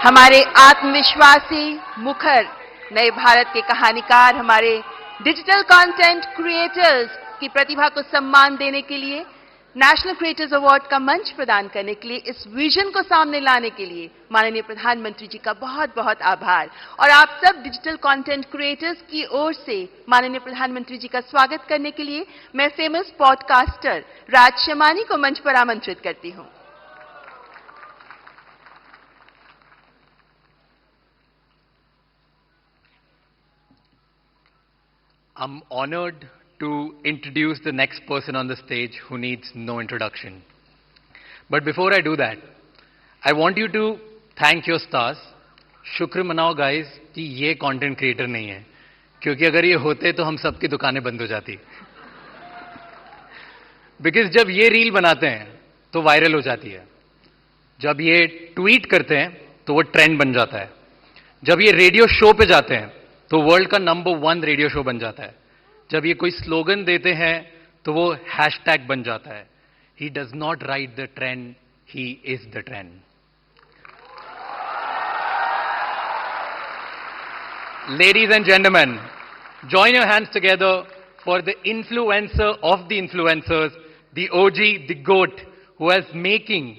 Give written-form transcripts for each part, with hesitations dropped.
हमारे आत्मविश्वासी मुखर नए भारत के कहानीकार, हमारे डिजिटल कंटेंट क्रिएटर्स की प्रतिभा को सम्मान देने के लिए, नेशनल क्रिएटर्स अवार्ड का मंच प्रदान करने के लिए, इस विजन को सामने लाने के लिए माननीय प्रधानमंत्री जी का बहुत बहुत आभार। और आप सब डिजिटल कंटेंट क्रिएटर्स की ओर से माननीय प्रधानमंत्री जी का स्वागत करने के लिए मैं फेमस पॉडकास्टर राज शमानी को मंच पर आमंत्रित करती हूं। I'm honored to introduce the next person on the stage who needs no introduction. But before I do that, I want you to thank your stars. शुक्र मनाओ guys कि ये content creator नहीं है, क्योंकि अगर ये होते तो हम सबकी दुकानें बंद हो जाती। Because जब ये रील बनाते हैं तो वायरल हो जाती है, जब ये ट्वीट करते हैं तो वो ट्रेंड बन जाता है, जब ये रेडियो शो पे जाते हैं तो वर्ल्ड का नंबर 1 रेडियो शो बन जाता है, जब ये कोई स्लोगन देते हैं तो वो हैशटैग बन जाता है। He does not write the trend, he is the trend. Ladies and gentleman, join your hands together for the influencer of the influencers, the OG, the GOAT, who is making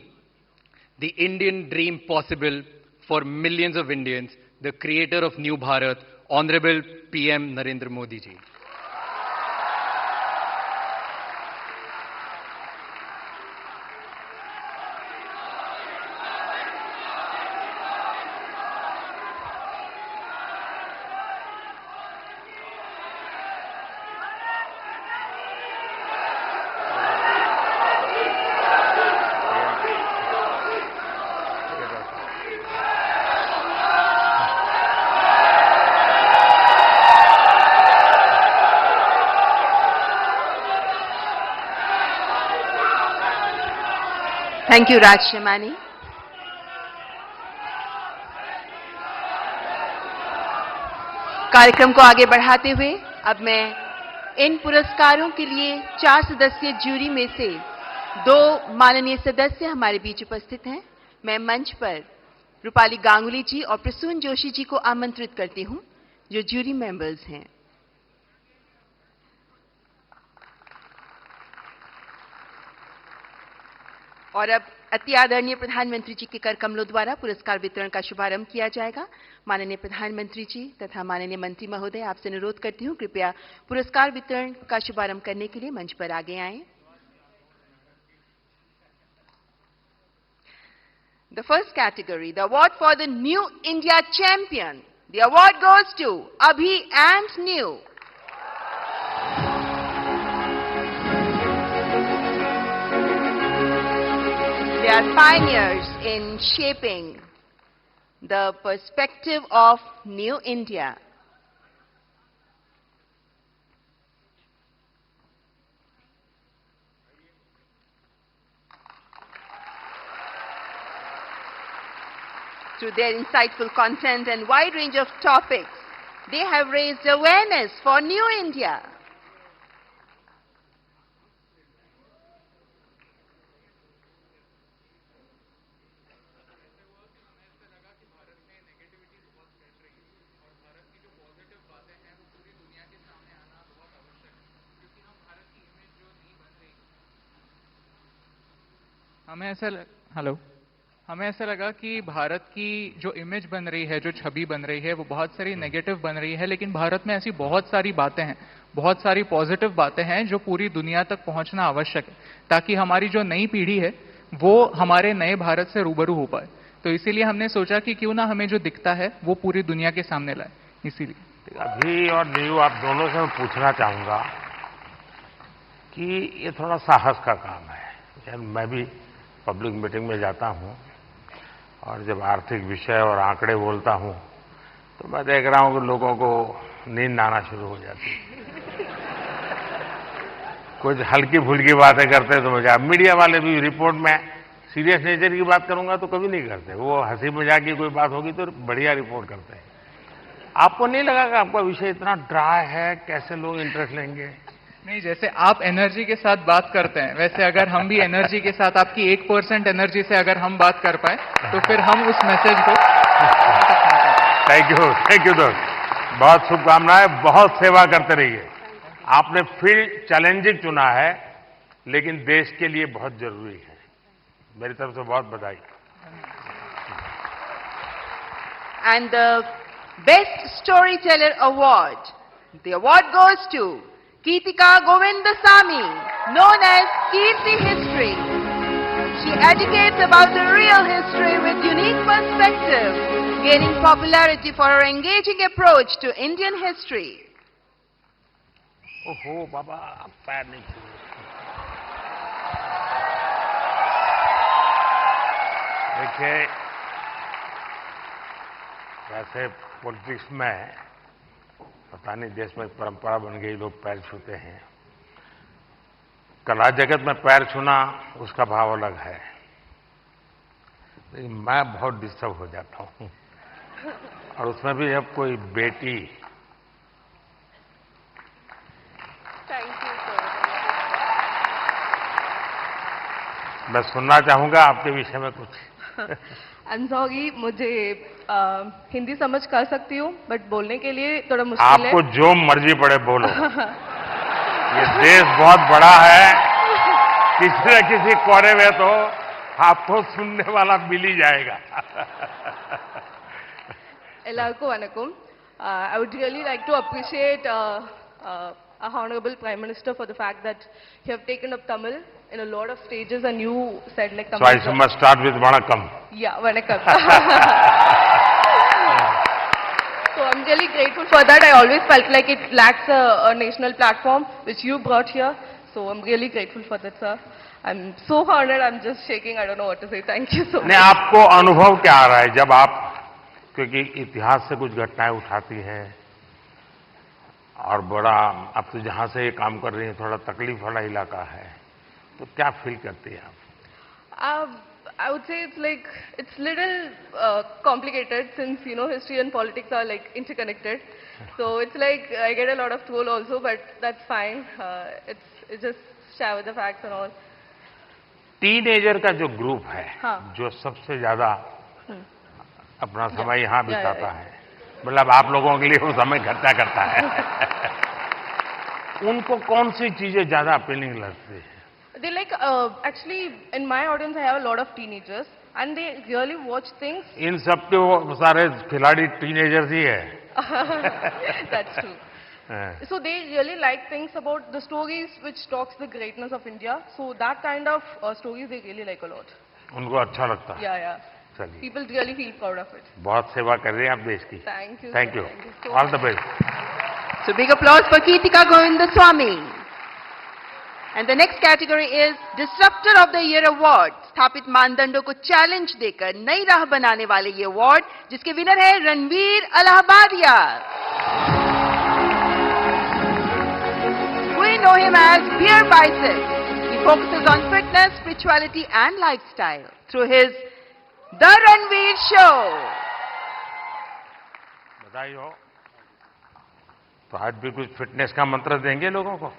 the Indian dream possible for millions of Indians, the creator of new Bharat, Honorable PM Narendra Modi ji. Thank you Raj Shamani. कार्यक्रम को आगे बढ़ाते हुए अब मैं इन पुरस्कारों के लिए 4 सदस्यीय जूरी में से 2 माननीय सदस्य हमारे बीच उपस्थित हैं। मैं मंच पर रूपाली गांगुली जी और प्रसून जोशी जी को आमंत्रित करती हूं, जो जूरी मेंबर्स हैं। और अब अति आदरणीय प्रधानमंत्री जी के कर कमलों द्वारा पुरस्कार वितरण का शुभारंभ किया जाएगा। माननीय प्रधानमंत्री जी तथा माननीय मंत्री महोदय, आपसे अनुरोध करती हूं कृपया पुरस्कार वितरण का शुभारंभ करने के लिए मंच पर आगे आएं। The first category, the award for the new India champion, the award goes to Abhi and Niyu. They are pioneers in shaping the perspective of New India. Through their insightful content and wide range of topics, they have raised awareness for New India. हमें ऐसा लगा कि भारत की जो image बन रही है, जो छवि बन रही है, वो बहुत सारी नेगेटिव बन रही है, लेकिन भारत में ऐसी बहुत सारी बातें हैं, बहुत सारी पॉजिटिव बातें हैं जो पूरी दुनिया तक पहुंचना आवश्यक है, ताकि हमारी जो नई पीढ़ी है वो हमारे नए भारत से रूबरू हो पाए। तो इसीलिए हमने सोचा कि क्यों ना हमें जो दिखता है वो पूरी दुनिया के सामने लाए। इसीलिए अभी और न्यू आप दोनों से मैं पूछना चाहूंगा कि ये थोड़ा साहस का काम है। मैं भी पब्लिक मीटिंग में जाता हूं और जब आर्थिक विषय और आंकड़े बोलता हूं तो मैं देख रहा हूं कि लोगों को नींद आना शुरू हो जाती है। कुछ हल्की फुल्की बातें करते हैं तो मुझे, अब मीडिया वाले भी रिपोर्ट में सीरियस नेचर की बात करूंगा तो कभी नहीं करते, वो हंसी मजाक की कोई बात होगी तो बढ़िया रिपोर्ट करते हैं। आपको नहीं लगा कि आपका विषय इतना ड्राई है, कैसे लोग इंटरेस्ट लेंगे? नहीं, जैसे आप एनर्जी के साथ बात करते हैं, वैसे अगर हम भी एनर्जी के साथ आपकी 1% एनर्जी से अगर हम बात कर पाए तो फिर हम उस मैसेज को थैंक यू दोस्त, बहुत शुभकामनाएं, बहुत सेवा करते रहिए। आपने फील्ड चैलेंजिंग चुना है, लेकिन देश के लिए बहुत जरूरी है। मेरी तरफ से बहुत बधाई। And the Best Storyteller Award. The award goes to Keetika Govindasamy, known as Kirti History. She educates about the real history with unique perspective, gaining popularity for her engaging approach to Indian history. ओहो बाबा, आप पैर नहीं छू। देखिए, वैसे politics में पता नहीं देश में एक परंपरा बन गई, लोग पैर छूते हैं। कला जगत में पैर छूना उसका भाव अलग है, लेकिन मैं बहुत डिस्टर्ब हो जाता हूं, और उसमें भी जब कोई बेटी। Thank you, sir. मैं सुनना चाहूंगा आपके विषय में कुछ। अंजोगी, मुझे हिंदी समझ कर सकती हूँ, बट बोलने के लिए थोड़ा मुश्किल है। आपको जो मर्जी पड़े बोलो। ये देश बहुत बड़ा है, किसी न किसी कोने में तो आपको सुनने वाला मिल ही जाएगा। Ellarku vanakkam. I would really like to appreciate our Honorable Prime Minister for the fact that you have taken up Tamil in a lot of stages, and you said like Tamil. So I must start with Vanakkam. Yeah, vanakkam. So I'm really grateful for that. I always felt like it lacks a national platform, which you brought here. So I'm really grateful for that, sir. I'm so honored. I'm just shaking. I don't know what to say. Thank you so much. नहीं, आपको अनुभव क्या आ रहा है जब आप, क्योंकि इतिहास से कुछ घटनाएं उठाती हैं, और बड़ा आप तो जहां से ये काम कर रही हैं थोड़ा तकलीफ वाला इलाका है, तो क्या फील करती हैं आप? I would say it's little complicated, since history and politics are like interconnected. So it's like I get a lot of troll also, but that's fine. It's just share with the facts and all. Teenager का जो group है, हाँ। जो सबसे ज्यादा अपना समय यहाँ बिताता है, मतलब आप लोगों के लिए वो समय खर्चा करता है, उनको कौन सी चीजें ज्यादा अपीलिंग लगती है? They like actually in my audience I have a lot of teenagers, and they really watch things. इन सब के वो सारे खिलाड़ी टीनेजर्स ही है। That's true. So they really like things about the stories which talks the greatness of India. So that kind of stories they really like a lot. उनको अच्छा लगता है। Yeah. चलिए, People really feel proud of it. बहुत सेवा कर रहे हैं आप देश की। Thank you. Thank sir. You, Thank you so all the much. Best. So big applause for Keetika Govindasamy. And the next category is Disruptor of the Year Award. स्थापित मानदंडों को चैलेंज देकर नई राह बनाने वाले ये अवार्ड, जिसके विनर है Ranveer Allahbadia. We know him as Beer Bicep. He focuses on fitness, spirituality and lifestyle through his The Ranveer Show. बधाई हो। तो आज भी कुछ फिटनेस का मंत्र देंगे लोगों को?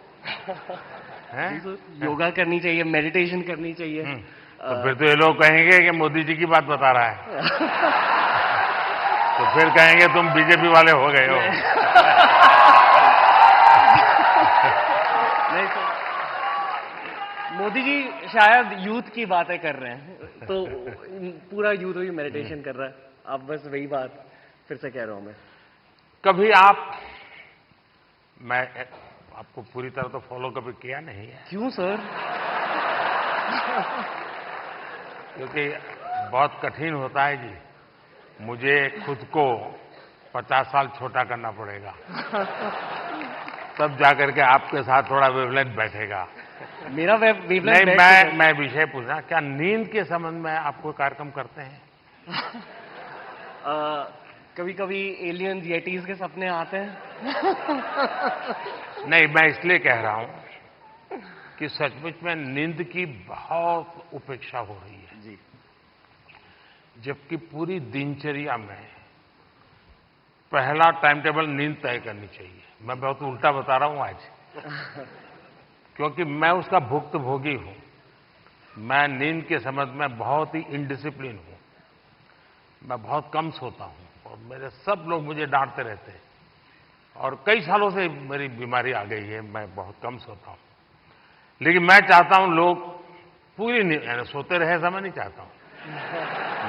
हैं? योगा करनी चाहिए, मेडिटेशन करनी चाहिए। तो फिर तो ये लोग कहेंगे कि मोदी जी की बात बता रहा है। तो फिर कहेंगे तुम बीजेपी वाले हो गए हो। नहीं सर, मोदी जी शायद यूथ की बातें कर रहे हैं, तो पूरा यूथ ही मेडिटेशन कर रहा है। आप बस वही बात फिर से कह रहा हूं मैं। कभी मैं आपको पूरी तरह तो फॉलो कभी किया नहीं है। क्यों सर? क्योंकि बहुत कठिन होता है जी, मुझे खुद को 50 साल छोटा करना पड़ेगा, तब जाकर के आपके साथ थोड़ा वेवलेंथ बैठेगा। मेरा वेवलेंथ नहीं, मैं विषय पूछना, क्या नींद के संबंध में आप कोई कार्यक्रम करते हैं? कभी कभी एलियंस येटीज के सपने आते हैं। नहीं, मैं इसलिए कह रहा हूं कि सचमुच में नींद की बहुत उपेक्षा हो रही है जी, जबकि पूरी दिनचर्या में पहला टाइम टेबल नींद तय करनी चाहिए। मैं बहुत उल्टा बता रहा हूं आज। क्योंकि मैं उसका भुक्तभोगी हूं। मैं नींद के संबंध में बहुत ही इनडिसिप्लिन हूं। मैं बहुत कम सोता हूं और मेरे सब लोग मुझे डांटते रहते हैं और कई सालों से मेरी बीमारी आ गई है, मैं बहुत कम सोता हूं। लेकिन मैं चाहता हूं लोग पूरी नींद, यानी सोते रहे ऐसा मैं नहीं चाहता हूं।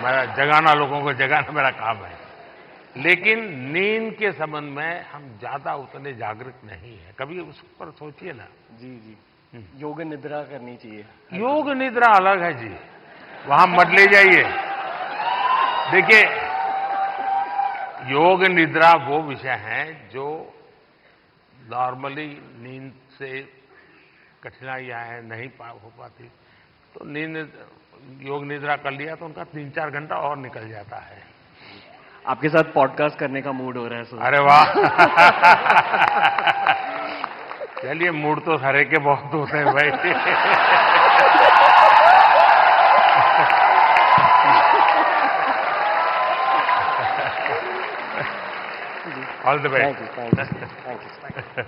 मैं जगाना, लोगों को जगाना मेरा काम है। लेकिन नींद के संबंध में हम ज्यादा उतने जागरूक नहीं है। कभी उस पर सोचिए ना। जी जी, योग निद्रा करनी चाहिए। योग निद्रा अलग है जी, वहां मत ले जाइए। देखिए, योग निद्रा वो विषय है जो नॉर्मली नींद से कठिनाइयां हैं, नहीं हो पाती, तो योग निद्रा कर लिया तो उनका 3-4 घंटा और निकल जाता है। आपके साथ पॉडकास्ट करने का मूड हो रहा है सर। अरे वाह। चलिए, मूड तो हरे के बहुत होते हैं भाई। All the best. Thank you.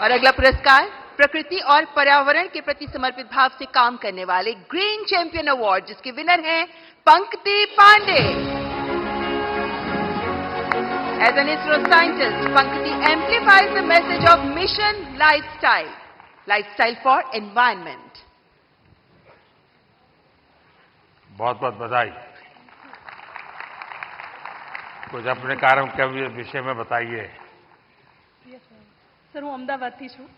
और अगला पुरस्कार प्रकृति और पर्यावरण के प्रति समर्पित भाव से काम करने वाले ग्रीन चैंपियन अवार्ड, जिसके विनर हैं Pankti Pandey. As an ISRO scientist, Pankti amplifies the message of mission lifestyle for environment. बहुत बहुत बधाई। कुछ अपने कार्य के विषय में बताइए। સર હું અમદાવાદથી છું।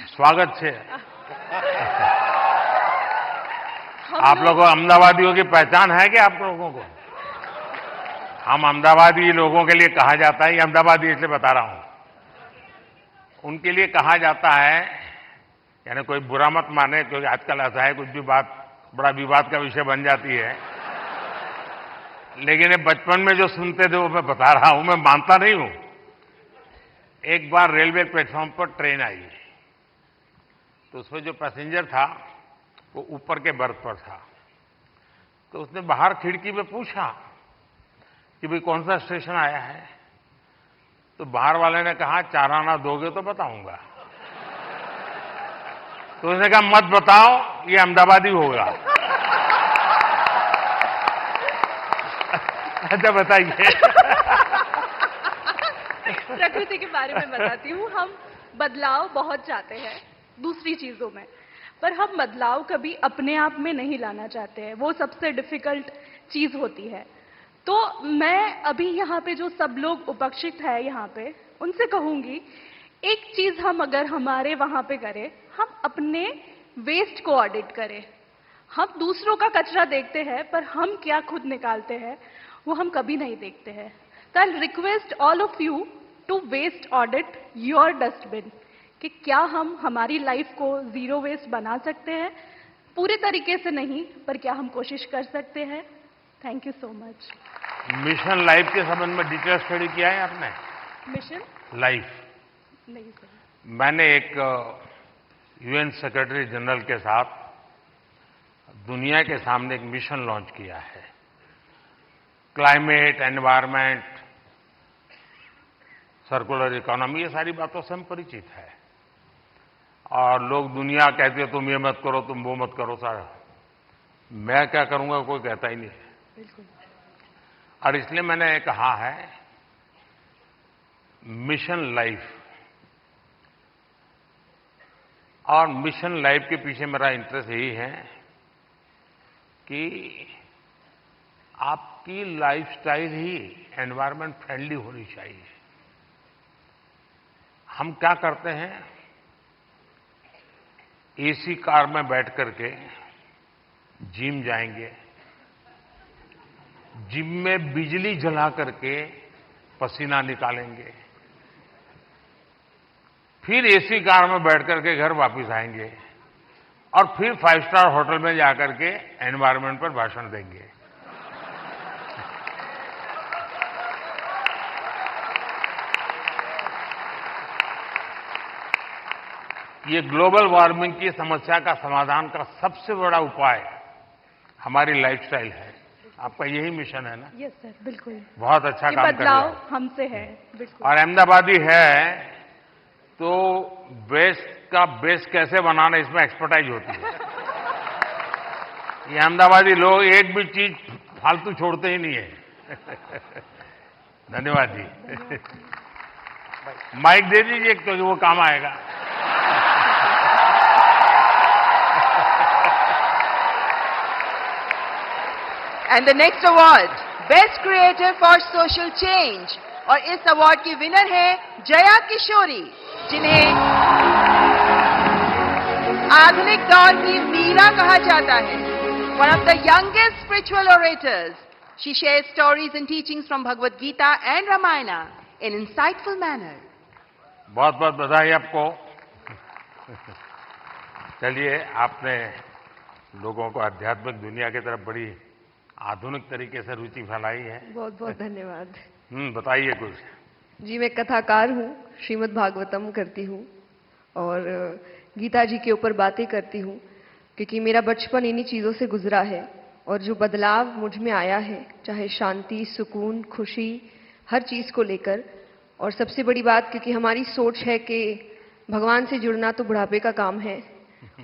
स्वागत है। आप लोगों अहमदाबादियों की पहचान है क्या आप लोगों को? हम अहमदाबादी लोगों के लिए कहा जाता है, ये अहमदाबादी इसलिए बता रहा हूं, उनके लिए कहा जाता है, यानी कोई बुरा मत माने, क्योंकि आजकल ऐसा है कुछ भी बात बड़ा विवाद का विषय बन जाती है। लेकिन ये बचपन में जो सुनते थे वो मैं बता रहा हूं, मैं मानता नहीं हूं। एक बार रेलवे प्लेटफॉर्म पर ट्रेन आई, तो उसमें जो पैसेंजर था वो ऊपर के बर्थ पर था। तो उसने बाहर खिड़की में पूछा कि भाई कौन सा स्टेशन आया है? तो बाहर वाले ने कहा 4 आना दोगे तो बताऊंगा। तो उसने कहा मत बताओ, ये अहमदाबादी होगा। अच्छा बताइए। प्रकृति के बारे में बताती हूँ। हम बदलाव बहुत चाहते हैं दूसरी चीजों में, पर हम बदलाव कभी अपने आप में नहीं लाना चाहते हैं। वो सबसे डिफिकल्ट चीज होती है। तो मैं अभी यहाँ पे जो सब लोग उपस्थित है यहाँ पे, उनसे कहूंगी, एक चीज हम अगर हमारे वहां पे करें, हम अपने वेस्ट को ऑडिट करें। हम दूसरों का कचरा देखते हैं, पर हम क्या खुद निकालते हैं वो हम कभी नहीं देखते हैं। तो I request all of you to waste audit your dustbin, कि क्या हम हमारी लाइफ को जीरो वेस्ट बना सकते हैं। पूरे तरीके से नहीं, पर क्या हम कोशिश कर सकते हैं। Thank you so much. Mission life के संबंध में डिटेल स्टडी किया है आपने? मिशन लाइफ नहीं सर। मैंने एक यूएन सेक्रेटरी जनरल के साथ दुनिया के सामने एक मिशन लॉन्च किया है। क्लाइमेट, एनवायरनमेंट, सर्कुलर इकोनॉमी, ये सारी बातों से हम परिचित है। और लोग दुनिया कहते हैं तुम ये मत करो, तुम वो मत करो। सारा मैं क्या करूंगा कोई कहता ही नहीं है। बिल्कुल। और इसलिए मैंने कहा है मिशन लाइफ। और मिशन लाइफ के पीछे मेरा इंटरेस्ट यही है कि आपकी लाइफस्टाइल ही एनवायरनमेंट फ्रेंडली होनी चाहिए। हम क्या करते हैं, एसी कार में बैठ करके जिम जाएंगे, जिम में बिजली जला करके पसीना निकालेंगे, फिर एसी कार में बैठ करके घर वापस आएंगे और फिर 5 स्टार होटल में जाकर के एनवायरनमेंट पर भाषण देंगे। ये ग्लोबल वार्मिंग की समस्या का समाधान का सबसे बड़ा उपाय हमारी लाइफस्टाइल है। आपका यही मिशन है ना? यस सर, बिल्कुल। बहुत अच्छा ये काम कर रहे बदलाव हो। हमसे है, बिल्कुल। और अहमदाबादी है वेस्ट का बेस कैसे बनाना इसमें एक्सपर्टाइज होती है। ये अहमदाबादी लोग एक भी चीज फालतू छोड़ते ही नहीं है। धन्यवाद जी। माइक दे दीजिए क्योंकि वो काम आएगा। And the next award, Best Creator for Social Change. और इस अवार्ड की विनर है जया किशोरी, जिन्हें आधुनिक दौर की मीरा कहा जाता है। One of the youngest spiritual orators. She shares stories and teachings from Bhagavad Gita and Ramayana in insightful manner. बहुत बहुत बधाई आपको। चलिए, आपने लोगों को आध्यात्मिक दुनिया की तरफ बड़ी आधुनिक तरीके से रुचि फैलाई है। बहुत बहुत धन्यवाद। बताइए कुछ। जी, मैं कथाकार हूँ, श्रीमद् भागवतम करती हूँ और गीता जी के ऊपर बातें करती हूँ, क्योंकि मेरा बचपन इन्हीं चीज़ों से गुजरा है और जो बदलाव मुझ में आया है, चाहे शांति, सुकून, खुशी, हर चीज़ को लेकर। और सबसे बड़ी बात, क्योंकि हमारी सोच है कि भगवान से जुड़ना तो बुढ़ापे का काम है,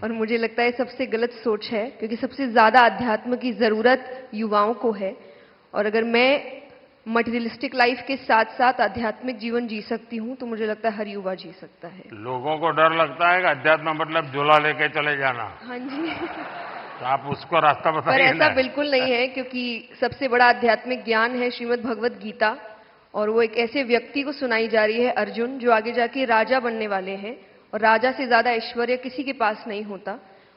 और मुझे लगता है सबसे गलत सोच है, क्योंकि सबसे ज़्यादा अध्यात्म की ज़रूरत युवाओं को है। और अगर मैं मटेरियलिस्टिक लाइफ के साथ साथ आध्यात्मिक जीवन जी सकती हूँ तो मुझे लगता है हर युवा जी सकता है। लोगों को डर लगता है कि अध्यात्म मतलब झोला लेके चले जाना। हाँ जी। तो आप उसको रास्ता पर बताइए ऐसा ना। बिल्कुल नहीं है, क्योंकि सबसे बड़ा आध्यात्मिक ज्ञान है श्रीमद् भगवद गीता, और वो एक ऐसे व्यक्ति को सुनाई जा रही है, अर्जुन, जो आगे जाके राजा बनने वाले हैं, और राजा से ज्यादा ऐश्वर्य किसी के पास नहीं होता।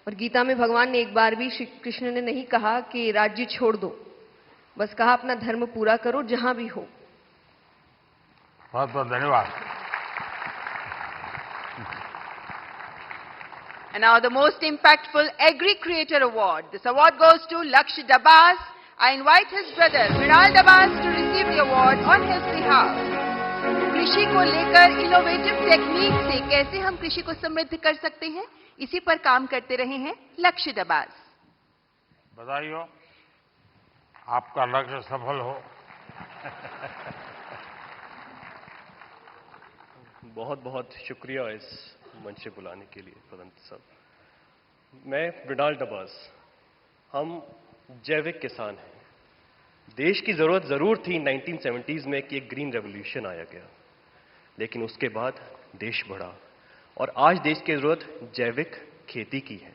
और गीता में भगवान ने एक बार भी, श्री कृष्ण ने नहीं कहा कि राज्य छोड़ दो, बस कहा अपना धर्म पूरा करो जहां भी हो। बहुत बहुत धन्यवाद। And now the most impactful Agri Creator Award. This award goes to Laksh Dabas. I invite his brother Viral Dabas to receive the award on his behalf. कृषि को लेकर इनोवेटिव टेक्निक से कैसे हम कृषि को समृद्ध कर सकते हैं, इसी पर काम करते रहे हैं लक्ष्य दबास। बधाई हो, आपका लक्ष्य सफल हो। बहुत बहुत शुक्रिया इस मंच से बुलाने के लिए पदंत साहब। मैं मृणाल डबास। हम जैविक किसान हैं। देश की जरूरत जरूर थी 1970s में कि एक ग्रीन रेवोल्यूशन आया गया, लेकिन उसके बाद देश बढ़ा और आज देश की जरूरत जैविक खेती की है,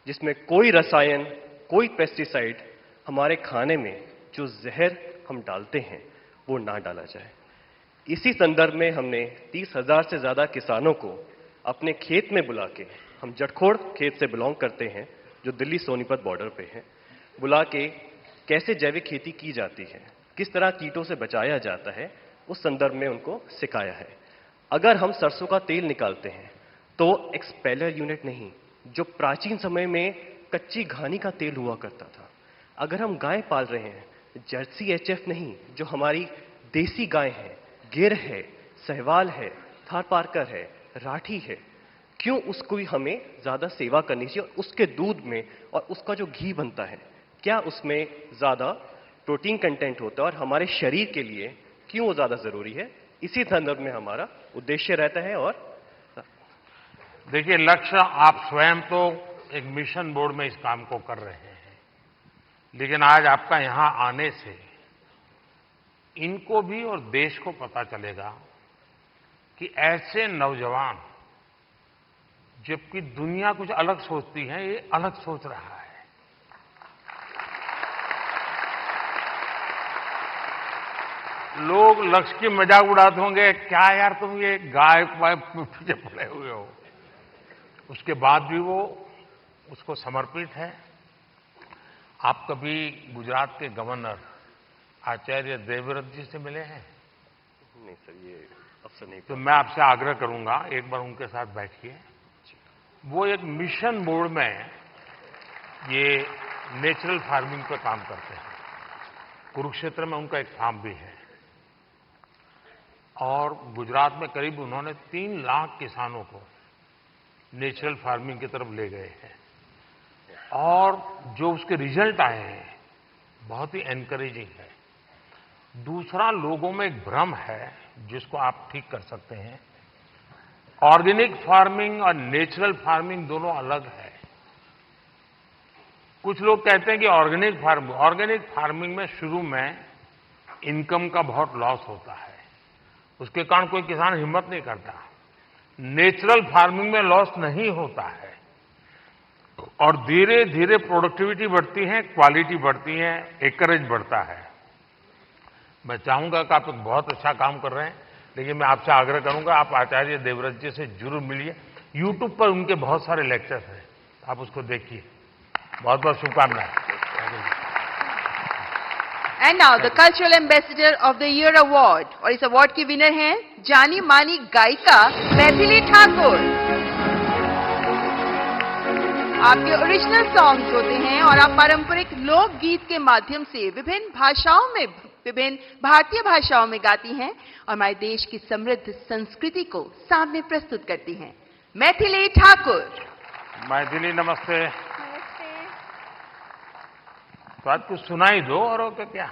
जिसमें कोई रसायन, कोई पेस्टिसाइड हमारे खाने में जो जहर हम डालते हैं वो ना डाला जाए। इसी संदर्भ में हमने 30,000 से ज्यादा किसानों को अपने खेत में बुला के, हम जटखोड़ खेत से बिलोंग करते हैं जो दिल्ली सोनीपत बॉर्डर पे है, बुला के कैसे जैविक खेती की जाती है, किस तरह कीटों से बचाया जाता है, उस संदर्भ में उनको सिखाया है। अगर हम सरसों का तेल निकालते हैं तो एक्सपेलर यूनिट नहीं, जो प्राचीन समय में कच्ची घानी का तेल हुआ करता था। अगर हम गाय पाल रहे हैं, जर्सी एचएफ नहीं, जो हमारी देसी गाय है, गिर है, सहवाल है, थारपारकर है, राठी है, क्यों उसको भी हमें ज्यादा सेवा करनी चाहिए? उसके दूध में और उसका जो घी बनता है, क्या उसमें ज्यादा प्रोटीन कंटेंट होता है और हमारे शरीर के लिए क्यों वो ज्यादा जरूरी है? इसी संदर्भ में हमारा उद्देश्य रहता है। और देखिए, लक्ष्य, आप स्वयं तो एक मिशन बोर्ड में इस काम को कर रहे हैं, लेकिन आज आपका यहां आने से इनको भी और देश को पता चलेगा कि ऐसे नौजवान, जबकि दुनिया कुछ अलग सोचती है, ये अलग सोच रहा है। लोग लक्ष्य की मजाक उड़ाते होंगे, क्या यार तुम ये गाय पीछे पड़े हुए हो। उसके बाद भी वो उसको समर्पित है। आप कभी गुजरात के गवर्नर आचार्य देवव्रत जी से मिले हैं? नहीं सर, ये अवसर नहीं। तो मैं आपसे आग्रह करूंगा, एक बार उनके साथ बैठिए। वो एक मिशन बोर्ड में ये नेचुरल फार्मिंग पर काम करते हैं। कुरुक्षेत्र में उनका एक फार्म भी है और गुजरात में करीब उन्होंने 3 लाख किसानों को नेचुरल फार्मिंग की तरफ ले गए हैं और जो उसके रिजल्ट आए हैं बहुत ही एनकरेजिंग है। दूसरा, लोगों में एक भ्रम है जिसको आप ठीक कर सकते हैं, ऑर्गेनिक फार्मिंग और नेचुरल फार्मिंग दोनों अलग है। कुछ लोग कहते हैं कि ऑर्गेनिक फार्मिंग में शुरू में इनकम का बहुत लॉस होता है, उसके कारण कोई किसान हिम्मत नहीं करता। नेचुरल फार्मिंग में लॉस नहीं होता है और धीरे धीरे प्रोडक्टिविटी बढ़ती है, क्वालिटी बढ़ती है, एकरेज बढ़ता है। मैं चाहूंगा कि आप एक बहुत अच्छा काम कर रहे हैं, लेकिन मैं आपसे आग्रह करूंगा आप आचार्य देवव्रत जी से जरूर मिलिए। यूट्यूब पर उनके बहुत सारे लेक्चर्स हैं, आप उसको देखिए। बहुत बहुत शुभकामनाएं। And now the cultural ambassador of the year award, और इस अवार्ड की विनर हैं जानी मानी गायिका मैथिली ठाकुर। आपके ओरिजिनल सॉन्ग्स होते हैं और आप पारंपरिक लोकगीत के माध्यम से विभिन्न भारतीय भाषाओं में गाती हैं और हमारे देश की समृद्ध संस्कृति को सामने प्रस्तुत करती हैं। मैथिली ठाकुर। मैथिली नमस्ते। तो आज कुछ सुनाई दो और क्या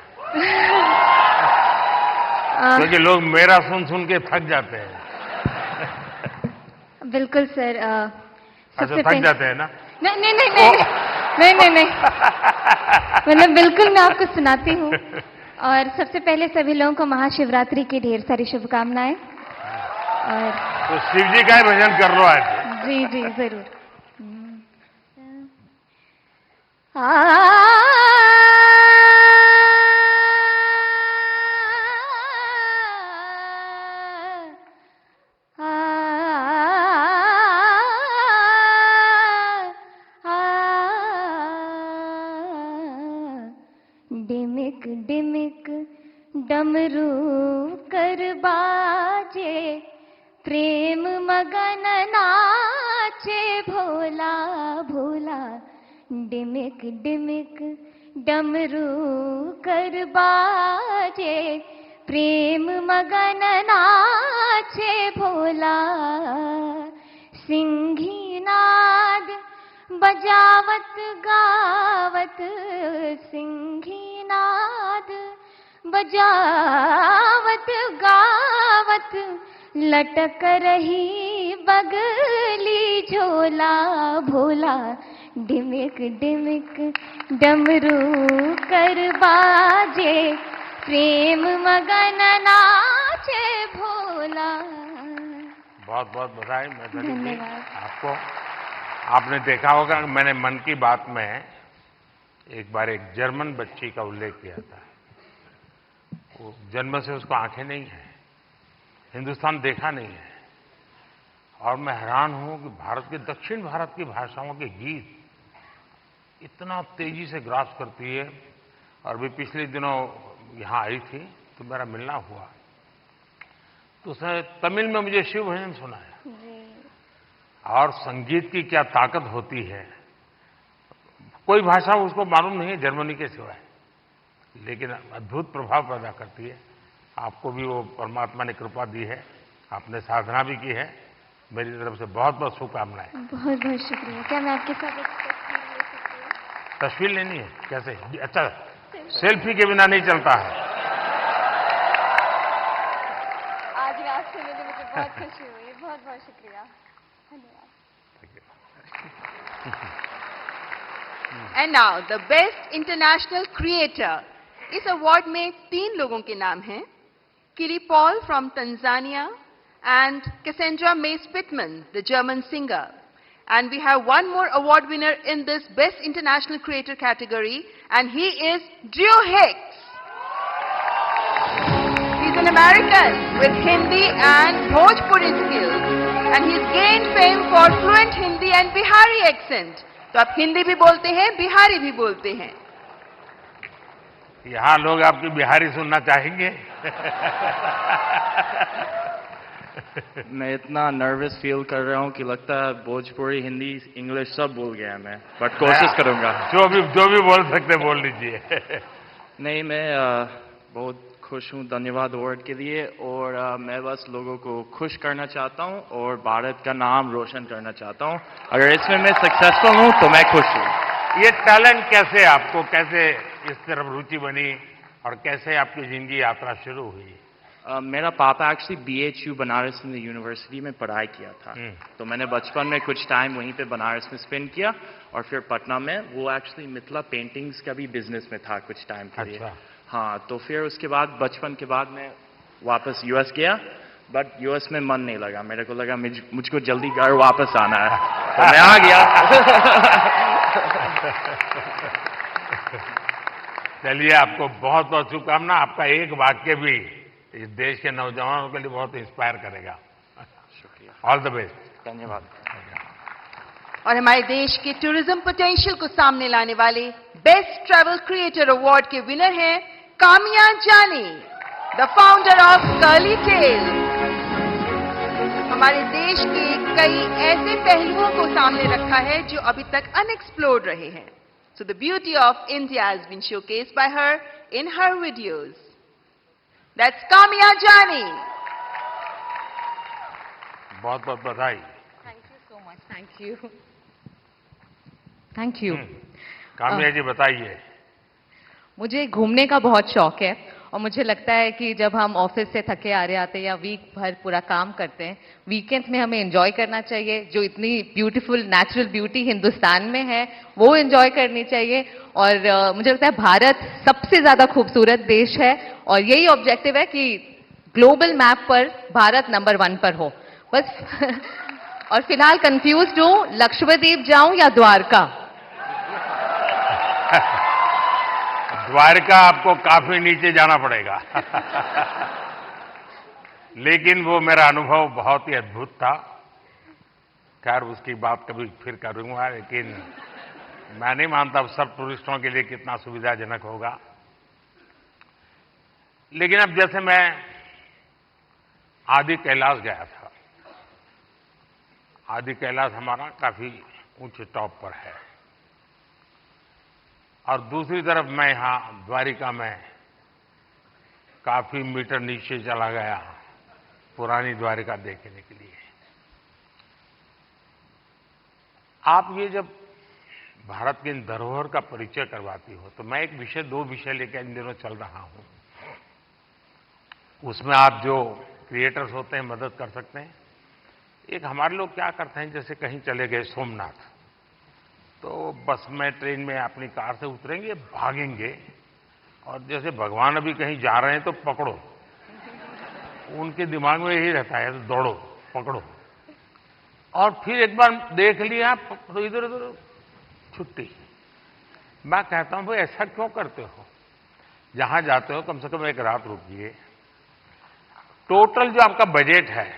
क्योंकि लोग मेरा सुन के थक जाते हैं। बिल्कुल सर। अच्छा, थक जाते हैं ना? नहीं मतलब बिल्कुल मैं आपको सुनाती हूँ। और सबसे पहले सभी लोगों को महाशिवरात्रि की ढेर सारी शुभकामनाएं। और तो शिव जी का ही भजन कर लो आज। जी जी जरूर। डिमिक डिमिक डमरू कर बाजे, प्रेम मगन नाचे भोला भोला। डिमिक डिमिक डमरू कर बाजे, प्रेम मगन नाचे भोला। सिंही नाद बजावत गावत, सिंही नाद बजावत गावत, लटक रही बगली झोला भोला। डिमिक डिमिक डमरू कर बाजे, प्रेम मगन नाचे भोला। बहुत बहुत बधाई मैथिली जी आपको। आपने देखा होगा मैंने मन की बात में एक बार एक जर्मन बच्ची का उल्लेख किया था। वो जन्म से उसको आंखें नहीं है, हिंदुस्तान देखा नहीं है, और मैं हैरान हूं कि भारत के दक्षिण भारत की भाषाओं के गीत इतना तेजी से ग्रास करती है। और भी पिछले दिनों यहां आई थी तो मेरा मिलना हुआ, तो उसने तमिल में मुझे शिव भजन सुनाया। और संगीत की क्या ताकत होती है, कोई भाषा उसको मालूम नहीं है जर्मनी के सिवाय, लेकिन अद्भुत प्रभाव पैदा करती है। आपको भी वो परमात्मा ने कृपा दी है, आपने साधना भी की है। मेरी तरफ से बहुत बहुत शुभकामनाएं। बहुत बहुत शुक्रिया। क्या मैं आपके साथ एक तस्वीर ले सकती हूँ? तस्वीर लेनी है? कैसे? अच्छा, सेल्फी के बिना नहीं चलता है। आज रात से मिले, मुझे बहुत खुशी हुई। बहुत बहुत शुक्रिया, धन्यवाद। And now the best international creator. इस अवार्ड में 3 लोगों के नाम हैं, किरी Paul from Tanzania and Cassandra May Spitman, the German singer. And we have one more award winner in this Best International Creator category, and he is Drew Hicks. He's an American with Hindi and Bhojpuri skills, and he's gained fame for fluent Hindi and Bihari accent. तो आप हिंदी भी बोलते हैं, बिहारी भी बोलते हैं। यहां लोग आपकी बिहारी सुनना चाहेंगे। मैं इतना नर्वस फील कर रहा हूँ कि लगता है भोजपुरी, हिंदी, इंग्लिश सब भूल गया मैं, बट कोशिश करूंगा। जो भी बोल सकते बोल लीजिए। नहीं, मैं बहुत खुश हूँ, धन्यवाद अवार्ड के लिए। और मैं बस लोगों को खुश करना चाहता हूँ और भारत का नाम रोशन करना चाहता हूँ। अगर इसमें मैं सक्सेसफुल हूँ तो मैं खुश हूँ। ये टैलेंट कैसे आपको, कैसे इस तरफ रुचि बनी और कैसे आपकी जिंदगी यात्रा शुरू हुई? मेरा पापा actually BHU Banaras Hindu university में पढ़ाई किया था, तो मैंने बचपन में कुछ टाइम वहीं पे बनारस में स्पेंड किया और फिर पटना में वो एक्चुअली मिथिला पेंटिंग्स का भी बिजनेस में था कुछ टाइम के लिए। अच्छा। हाँ, तो फिर उसके बाद बचपन के बाद मैं वापस US गया, बट US में मन नहीं लगा, मेरे को लगा मुझको जल्दी घर वापस आना है, तो मैं आ गया। चलिए, आपको बहुत बहुत शुभकामना। आपका एक वाक्य भी इस देश के नौजवानों के लिए बहुत इंस्पायर करेगा। शुक्रिया, ऑल द बेस्ट। धन्यवाद। और हमारे देश के टूरिज्म पोटेंशियल को सामने लाने वाले बेस्ट ट्रैवल क्रिएटर अवार्ड के विनर हैं Kamiya Jani, the founder of Curly Tale. हमारे देश के कई ऐसे पहलुओं को सामने रखा है जो अभी तक अनएक्सप्लोर्ड रहे हैं। So the beauty of India has been showcased by her in her videos. That's Kamiya Jani. बहुत बहुत बधाई। Thank you so much. Thank you. Thank you. Kamiya जी बताइए। मुझे घूमने का बहुत शौक है और मुझे लगता है कि जब हम ऑफिस से थके आ रहे आते हैं या वीक भर पूरा काम करते हैं, वीकेंड्स में हमें एंजॉय करना चाहिए। जो इतनी ब्यूटीफुल नेचुरल ब्यूटी हिंदुस्तान में है वो एंजॉय करनी चाहिए। और मुझे लगता है भारत सबसे ज्यादा खूबसूरत देश है और यही ऑब्जेक्टिव है कि ग्लोबल मैप पर भारत नंबर 1 पर हो बस। और फिलहाल कंफ्यूज्ड हूं, लक्षद्वीप जाऊं या द्वारका? द्वारका आपको काफी नीचे जाना पड़ेगा। लेकिन वो मेरा अनुभव बहुत ही अद्भुत था। खैर, उसकी बात कभी फिर करूंगा, लेकिन मैं नहीं मानता सब टूरिस्टों के लिए कितना सुविधाजनक होगा। लेकिन अब जैसे मैं आदि कैलाश गया था, आदि कैलाश हमारा काफी ऊंचे टॉप पर है, और दूसरी तरफ मैं यहां द्वारिका में काफी मीटर नीचे चला गया पुरानी द्वारिका देखने के लिए। आप ये जब भारत की इन धरोहर का परिचय करवाती हो, तो मैं दो विषय लेकर इन दिनों चल रहा हूं। उसमें आप जो क्रिएटर्स होते हैं मदद कर सकते हैं। एक हमारे लोग क्या करते हैं, जैसे कहीं चले गए सोमनाथ, तो बस में ट्रेन में अपनी कार से उतरेंगे, भागेंगे, और जैसे भगवान अभी कहीं जा रहे हैं तो पकड़ो। उनके दिमाग में यही रहता है, तो दौड़ो, पकड़ो, और फिर एक बार देख लिया तो इधर उधर छुट्टी। मैं कहता हूं भाई ऐसा क्यों करते हो? जहां जाते हो कम से कम एक रात रुकिए। टोटल जो आपका बजट है,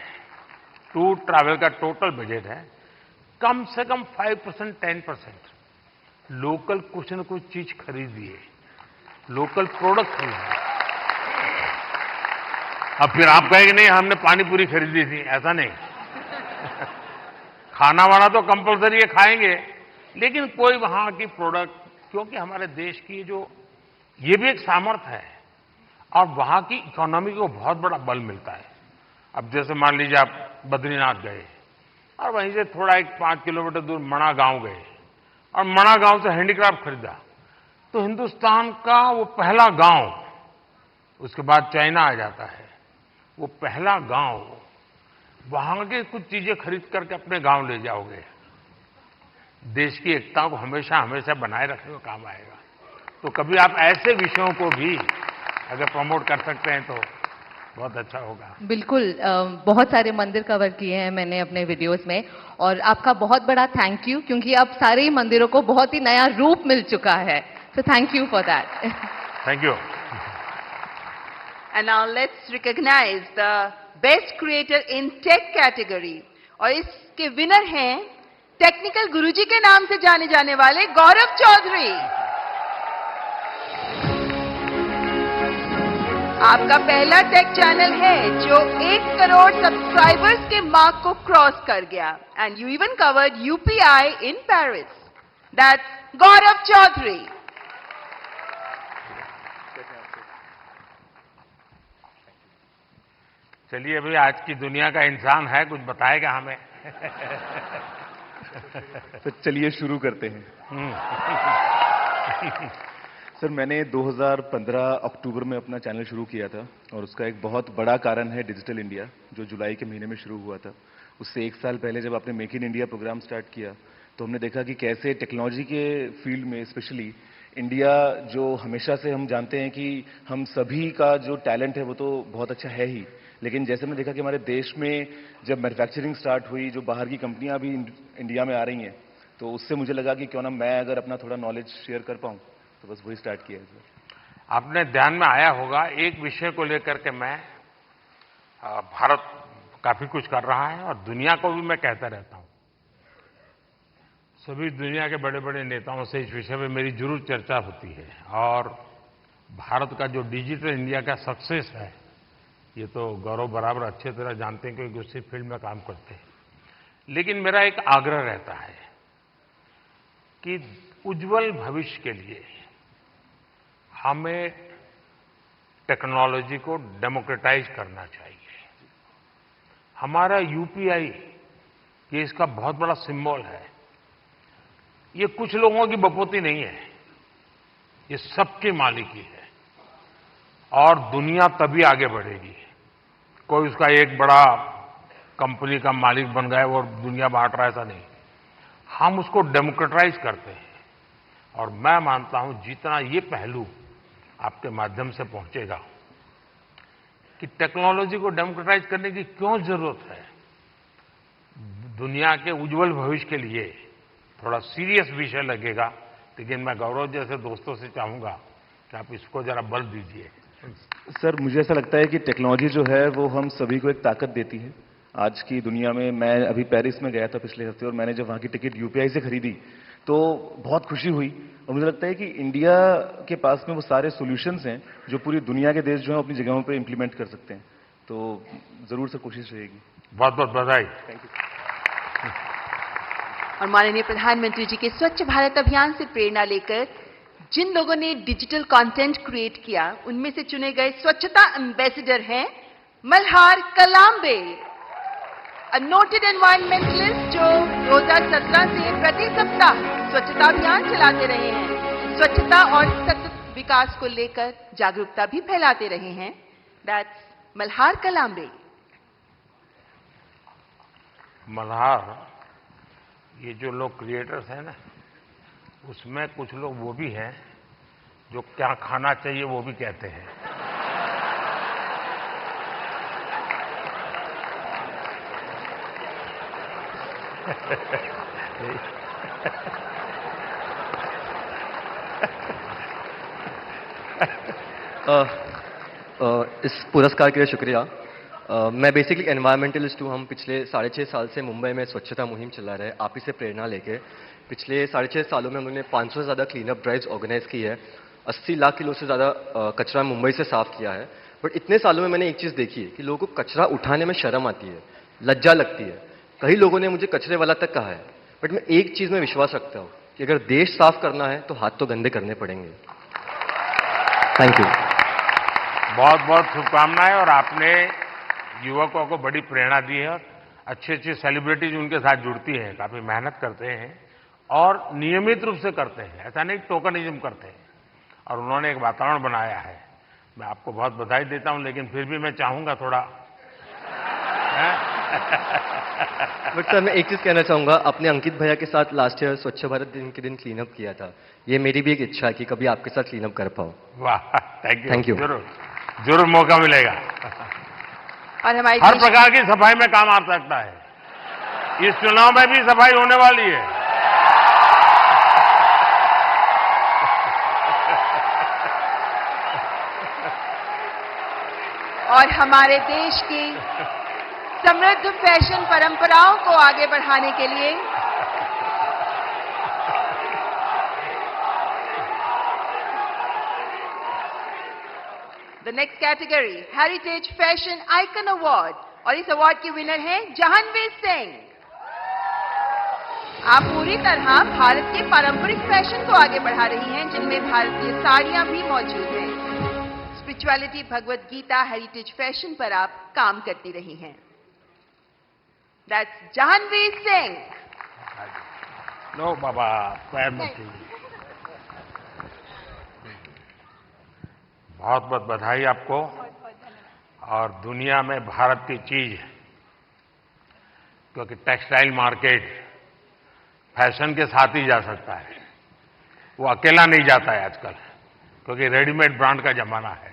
टूर ट्रैवल का टोटल बजट है, कम से कम 5% 10% लोकल कुछ न कुछ चीज खरीदिए, लोकल प्रोडक्ट खरीदिए। अब फिर आप कहेंगे नहीं हमने पानी पूरी खरीदी थी, ऐसा नहीं। खाना वाना तो कंपलसरी है, खाएंगे, लेकिन कोई वहां की प्रोडक्ट, क्योंकि हमारे देश की जो ये भी एक सामर्थ्य है और वहां की इकोनॉमी को बहुत बड़ा बल मिलता है। अब जैसे मान लीजिए आप बद्रीनाथ गए और वहीं से थोड़ा 5 किलोमीटर दूर मणा गांव गए और मणा गांव से हैंडीक्राफ्ट खरीदा, तो हिंदुस्तान का वो पहला गांव, उसके बाद चाइना आ जाता है, वो पहला गांव, वहां की कुछ चीजें खरीद करके अपने गांव ले जाओगे, देश की एकता को हमेशा हमेशा बनाए रखने में काम आएगा। तो कभी आप ऐसे विषयों को भी अगर प्रमोट कर सकते हैं तो बहुत अच्छा होगा। बिल्कुल, बहुत सारे मंदिर कवर किए हैं मैंने अपने वीडियोस में, और आपका बहुत बड़ा थैंक यू, क्योंकि अब सारे ही मंदिरों को बहुत ही नया रूप मिल चुका है। So thank you for that. Thank you. And now let's recognize the best creator in tech category. और इसके विनर हैं टेक्निकल गुरुजी के नाम से जाने जाने वाले गौरव चौधरी। आपका पहला टेक चैनल है जो 1 करोड़ सब्सक्राइबर्स के मार्क को क्रॉस कर गया, and you even covered UPI in Paris. That's Gaurav Chaudhary. चलिए, अभी आज की दुनिया का इंसान है, कुछ बताएगा हमें। तो चलिए शुरू करते हैं। सर मैंने 2015 अक्टूबर में अपना चैनल शुरू किया था और उसका एक बहुत बड़ा कारण है डिजिटल इंडिया, जो जुलाई के महीने में शुरू हुआ था। उससे एक साल पहले जब आपने make in India program start किया तो हमने देखा कि कैसे टेक्नोलॉजी के फील्ड में स्पेशली इंडिया, जो हमेशा से हम जानते हैं कि हम सभी का जो टैलेंट है वो तो बहुत अच्छा है ही, लेकिन जैसे हमने देखा कि हमारे देश में जब मैन्युफैक्चरिंग स्टार्ट हुई, जो बाहर की कंपनियां भी इंडिया में आ रही हैं, तो उससे मुझे लगा कि क्यों ना मैं अगर अपना थोड़ा नॉलेज शेयर कर पाऊं, तो बस वही स्टार्ट किया है सर। आपने ध्यान में आया होगा एक विषय को लेकर के मैं भारत काफी कुछ कर रहा है और दुनिया को भी मैं कहता रहता हूं। सभी दुनिया के बड़े बड़े नेताओं से इस विषय में मेरी जरूर चर्चा होती है और भारत का जो डिजिटल इंडिया का सक्सेस है, ये तो गौरव बराबर अच्छे तरह जानते हैं क्योंकि उसी फील्ड में काम करते हैं। लेकिन मेरा एक आग्रह रहता है कि उज्जवल भविष्य के लिए हमें टेक्नोलॉजी को डेमोक्रेटाइज करना चाहिए। हमारा यूपीआई ये इसका बहुत बड़ा सिंबल है। ये कुछ लोगों की बपोती नहीं है, ये सबकी मालिकी है और दुनिया तभी आगे बढ़ेगी। कोई उसका एक बड़ा कंपनी का मालिक बन गया और दुनिया बांट रहा है, ऐसा नहीं। हम उसको डेमोक्रेटाइज करते हैं और मैं मानता हूं जितना ये पहलू आपके माध्यम से पहुंचेगा कि टेक्नोलॉजी को डेमोक्रेटाइज करने की क्यों जरूरत है, दुनिया के उज्जवल भविष्य के लिए थोड़ा सीरियस विषय लगेगा, लेकिन मैं गौरव जैसे दोस्तों से चाहूंगा कि आप इसको जरा बल दीजिए। सर मुझे ऐसा लगता है कि टेक्नोलॉजी जो है वो हम सभी को एक ताकत देती है आज की दुनिया में। मैं अभी पेरिस में गया था पिछले हफ्ते और मैंने जब वहां की टिकट यूपीआई से खरीदी तो बहुत खुशी हुई और मुझे लगता है कि इंडिया के पास में वो सारे सॉल्यूशंस हैं जो पूरी दुनिया के देश जो है अपनी जगहों पे इंप्लीमेंट कर सकते हैं। तो जरूर से कोशिश रहेगी। बहुत बहुत बधाई। Thank you. और माननीय प्रधानमंत्री जी के स्वच्छ भारत अभियान से प्रेरणा लेकर जिन लोगों ने डिजिटल कंटेंट क्रिएट किया, उनमें से चुने गए स्वच्छता एम्बेसडर हैं मल्हार कलाम्बे, अ नोटेड एनवायरमेंटलिस्ट जो 2017 से प्रति सप्ताह स्वच्छता अभियान चलाते रहे हैं, स्वच्छता और सतत विकास को लेकर जागरूकता भी फैलाते रहे हैं। दैट्स मल्हार कलाम्बे। मल्हार, ये जो लोग क्रिएटर्स हैं ना, उसमें कुछ लोग वो भी हैं जो क्या खाना चाहिए वो भी कहते हैं। इस पुरस्कार के लिए शुक्रिया। मैं बेसिकली एनवायरमेंटलिस्ट हूँ। हम पिछले 6.5 साल से मुंबई में स्वच्छता मुहिम चला रहे हैं, आप ही से प्रेरणा लेके। पिछले 6.5 सालों में हमने 500 से ज़्यादा क्लीनअप ड्राइव्स ऑर्गेनाइज की है, 80 लाख किलो से ज़्यादा कचरा मुंबई से साफ किया है। बट इतने सालों में मैंने एक चीज़ देखी है कि लोगों को कचरा उठाने में शर्म आती है, लज्जा लगती है। कई लोगों ने मुझे कचरे वाला तक कहा है, बट मैं एक चीज़ में विश्वास रखता हूँ कि अगर देश साफ करना है तो हाथ तो गंदे करने पड़ेंगे। Thank you. बहुत बहुत शुभकामनाएं। और आपने युवकों को बड़ी प्रेरणा दी है। अच्छी अच्छी सेलिब्रिटीज उनके साथ जुड़ती हैं, काफी मेहनत करते हैं और नियमित रूप से करते हैं, ऐसा नहीं टोकनिज्म करते हैं। और उन्होंने एक वातावरण बनाया है। मैं आपको बहुत बधाई देता हूं, लेकिन फिर भी मैं चाहूंगा थोड़ा बट सर मैं एक चीज कहना चाहूंगा, अपने अंकित भैया के साथ लास्ट ईयर स्वच्छ भारत दिन के दिन क्लीनअप किया था। ये मेरी भी एक इच्छा है कि कभी आपके साथ क्लीनअप कर पाऊं। वाह, थैंक यू। जरूर जरूर मौका मिलेगा। और हमारी हर प्रकार की सफाई में काम आ सकता है। इस चुनाव में भी सफाई होने वाली है। और हमारे देश की समृद्ध फैशन परंपराओं को आगे बढ़ाने के लिए the next category heritage fashion icon award, और इस अवार्ड के विनर हैं जहानवीर सिंह। आप पूरी तरह भारत के पारंपरिक फैशन को आगे बढ़ा रही हैं, जिनमें भारतीय साड़ियां भी मौजूद हैं। Spirituality, Bhagavad Gita, heritage fashion पर आप काम करती रही हैं। दैट्स जहानवीर सिंह। लो बाबा, पैर मत छूइए। बहुत बहुत बधाई आपको। और दुनिया में भारत की चीज, क्योंकि टेक्सटाइल मार्केट फैशन के साथ ही जा सकता है, वो अकेला नहीं जाता है आजकल, क्योंकि रेडीमेड ब्रांड का जमाना है।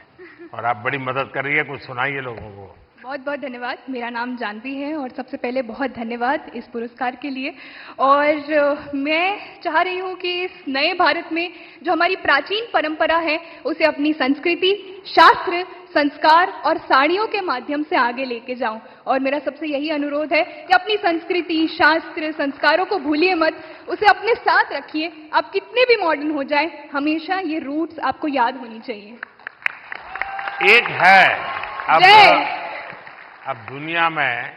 और आप बड़ी मदद कर रही है, कुछ सुनाइए लोगों को। बहुत बहुत धन्यवाद। मेरा नाम जानवी है और सबसे पहले बहुत धन्यवाद इस पुरस्कार के लिए। और मैं चाह रही हूँ कि इस नए भारत में जो हमारी प्राचीन परंपरा है उसे अपनी संस्कृति, शास्त्र, संस्कार और साड़ियों के माध्यम से आगे लेके जाऊं। और मेरा सबसे यही अनुरोध है कि अपनी संस्कृति, शास्त्र, संस्कारों को भूलिए मत, उसे अपने साथ रखिए। आप कितने भी मॉडर्न हो जाएं, हमेशा ये रूट्स आपको याद होनी चाहिए। एक है अब दुनिया में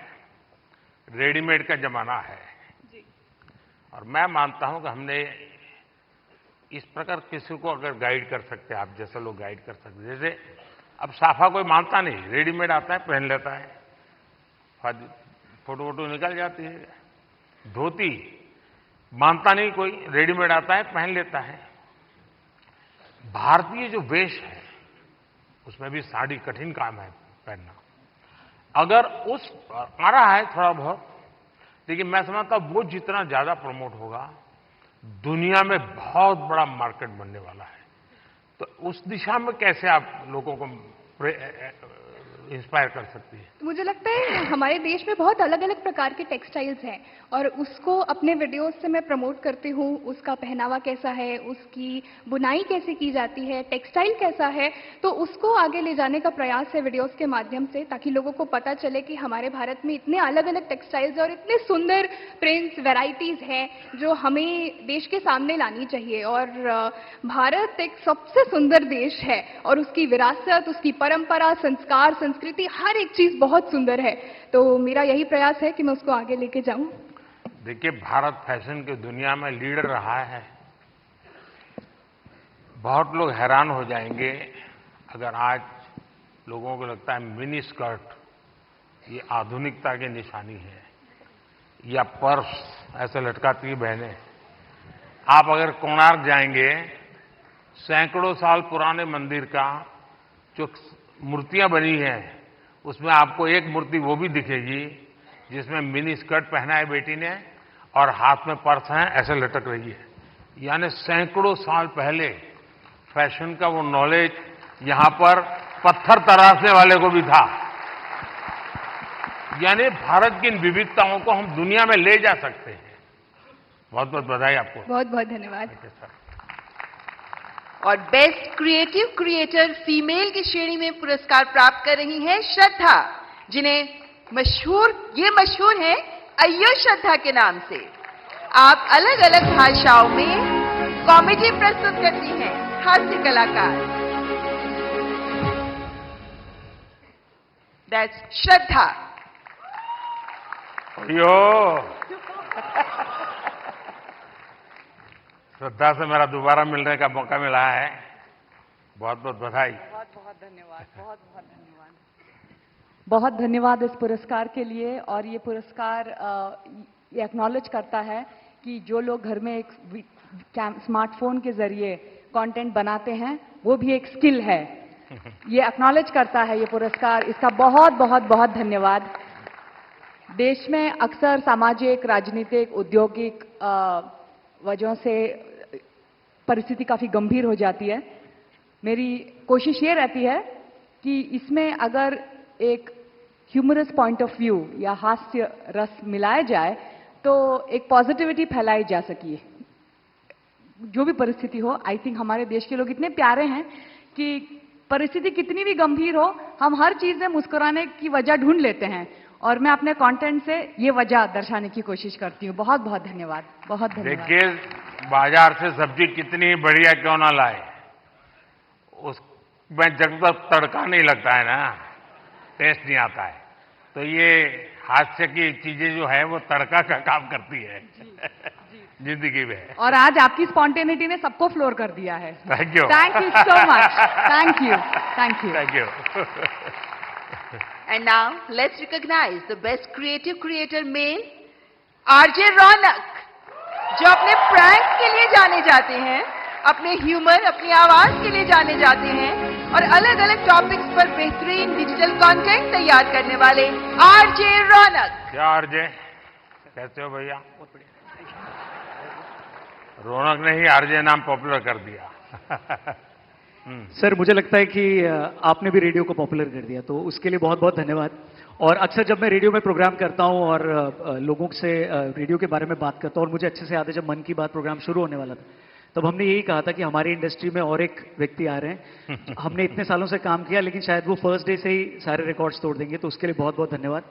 रेडीमेड का जमाना है और मैं मानता हूं कि हमने इस प्रकार किसी को अगर गाइड कर सकते हैं, आप जैसे लोग गाइड कर सकते हैं। जैसे अब साफा कोई मानता नहीं, रेडीमेड आता है पहन लेता है, फोटो वोटो निकल जाती है। धोती मानता नहीं कोई, रेडीमेड आता है पहन लेता है। भारतीय जो वेश है उसमें भी साड़ी कठिन काम है पहनना। अगर उस आ रहा है थोड़ा बहुत, लेकिन मैं समझता हूं वो जितना ज्यादा प्रमोट होगा, दुनिया में बहुत बड़ा मार्केट बनने वाला है। तो उस दिशा में कैसे आप लोगों को इंस्पायर कर सकती है? मुझे लगता है हमारे देश में बहुत अलग अलग प्रकार के टेक्सटाइल्स हैं और उसको अपने वीडियोस से मैं प्रमोट करती हूँ। उसका पहनावा कैसा है, उसकी बुनाई कैसे की जाती है, टेक्सटाइल कैसा है, तो उसको आगे ले जाने का प्रयास है वीडियोस के माध्यम से, ताकि लोगों को पता चले कि हमारे भारत में इतने अलग अलग टेक्सटाइल्स और इतने सुंदर प्रिंट्स, वेराइटीज हैं जो हमें देश के सामने लानी चाहिए। और भारत एक सबसे सुंदर देश है और उसकी विरासत, उसकी परंपरा, संस्कार, संस्कृति, हर एक चीज बहुत सुंदर है। तो मेरा यही प्रयास है कि मैं उसको आगे लेके जाऊं। देखिए, भारत फैशन की दुनिया में लीडर रहा है। बहुत लोग हैरान हो जाएंगे अगर आज लोगों को लगता है मिनी स्कर्ट ये आधुनिकता की निशानी है, या पर्स ऐसे लटकाती है बहनें। आप अगर कोणार्क जाएंगे, सैकड़ों साल पुराने मंदिर का जो मूर्तियां बनी हैं, उसमें आपको एक मूर्ति वो भी दिखेगी जिसमें मिनी स्कर्ट पहना है बेटी ने और हाथ में पर्स है, ऐसे लटक रही है। यानी सैकड़ों साल पहले फैशन का वो नॉलेज यहां पर पत्थर तराशने वाले को भी था। यानी भारत की इन विविधताओं को हम दुनिया में ले जा सकते हैं। बहुत बहुत बधाई आपको। बहुत बहुत धन्यवाद। और बेस्ट क्रिएटिव क्रिएटर फीमेल की श्रेणी में पुरस्कार प्राप्त कर रही हैं श्रद्धा, जिन्हें मशहूर है अय्यर श्रद्धा के नाम से। आप अलग अलग भाषाओं में कॉमेडी प्रस्तुत करती हैं, हास्य कलाकार। दैट्स श्रद्धा। श्रद्धा से मेरा दोबारा मिलने का मौका मिला है, बहुत बहुत बधाई। बहुत बहुत धन्यवाद, बहुत बहुत धन्यवाद। बहुत धन्यवाद इस पुरस्कार के लिए। और ये पुरस्कार ये एक्नॉलेज करता है कि जो लोग घर में एक स्मार्टफोन के जरिए कंटेंट बनाते हैं, वो भी एक स्किल है। ये एक्नॉलेज करता है ये पुरस्कार, इसका बहुत बहुत बहुत धन्यवाद। देश में अक्सर सामाजिक, राजनीतिक, औद्योगिक वजहों से परिस्थिति काफी गंभीर हो जाती है। मेरी कोशिश ये रहती है कि इसमें अगर एक ह्यूमरस पॉइंट ऑफ व्यू या हास्य रस मिलाया जाए तो एक पॉजिटिविटी फैलाई जा सके। जो भी परिस्थिति हो, आई थिंक हमारे देश के लोग इतने प्यारे हैं कि परिस्थिति कितनी भी गंभीर हो, हम हर चीज में मुस्कुराने की वजह ढूंढ लेते हैं। और मैं अपने कंटेंट से ये वजह दर्शाने की कोशिश करती हूँ। बहुत बहुत धन्यवाद, बहुत धन्यवाद। देखिए, बाजार से सब्जी कितनी बढ़िया क्यों ना लाए, उसमें जब तक तड़का नहीं लगता है ना, टेस्ट नहीं आता है। तो ये हास्य की चीजें जो है वो तड़का का काम करती है जिंदगी में। और आज आपकी स्पॉन्टेनिटी ने सबको फ्लोर कर दिया है। Thank you, thank you so much, thank you, thank you, thank you. And now let's recognize the best creative creator male, RJ Raunak, जो अपने प्रैंक के लिए जाने जाते हैं, अपने ह्यूमर, अपनी आवाज के लिए जाने जाते हैं। और अलग अलग टॉपिक्स पर बेहतरीन डिजिटल कंटेंट तैयार करने वाले आरजे रौनक। क्या आरजे, कैसे हो भैया? रौनक ने ही आरजे नाम पॉपुलर कर दिया। सर, मुझे लगता है कि आपने भी रेडियो को पॉपुलर कर दिया, तो उसके लिए बहुत बहुत धन्यवाद। और अक्सर जब मैं रेडियो में प्रोग्राम करता हूं और लोगों से रेडियो के बारे में बात करता हूं, और मुझे अच्छे से याद है जब मन की बात प्रोग्राम शुरू होने वाला था, तब हमने यही कहा था कि हमारी इंडस्ट्री में और एक व्यक्ति आ रहे हैं। हमने इतने सालों से काम किया, लेकिन शायद वो फर्स्ट डे से ही सारे रिकॉर्ड्स तोड़ देंगे, तो उसके लिए बहुत बहुत धन्यवाद।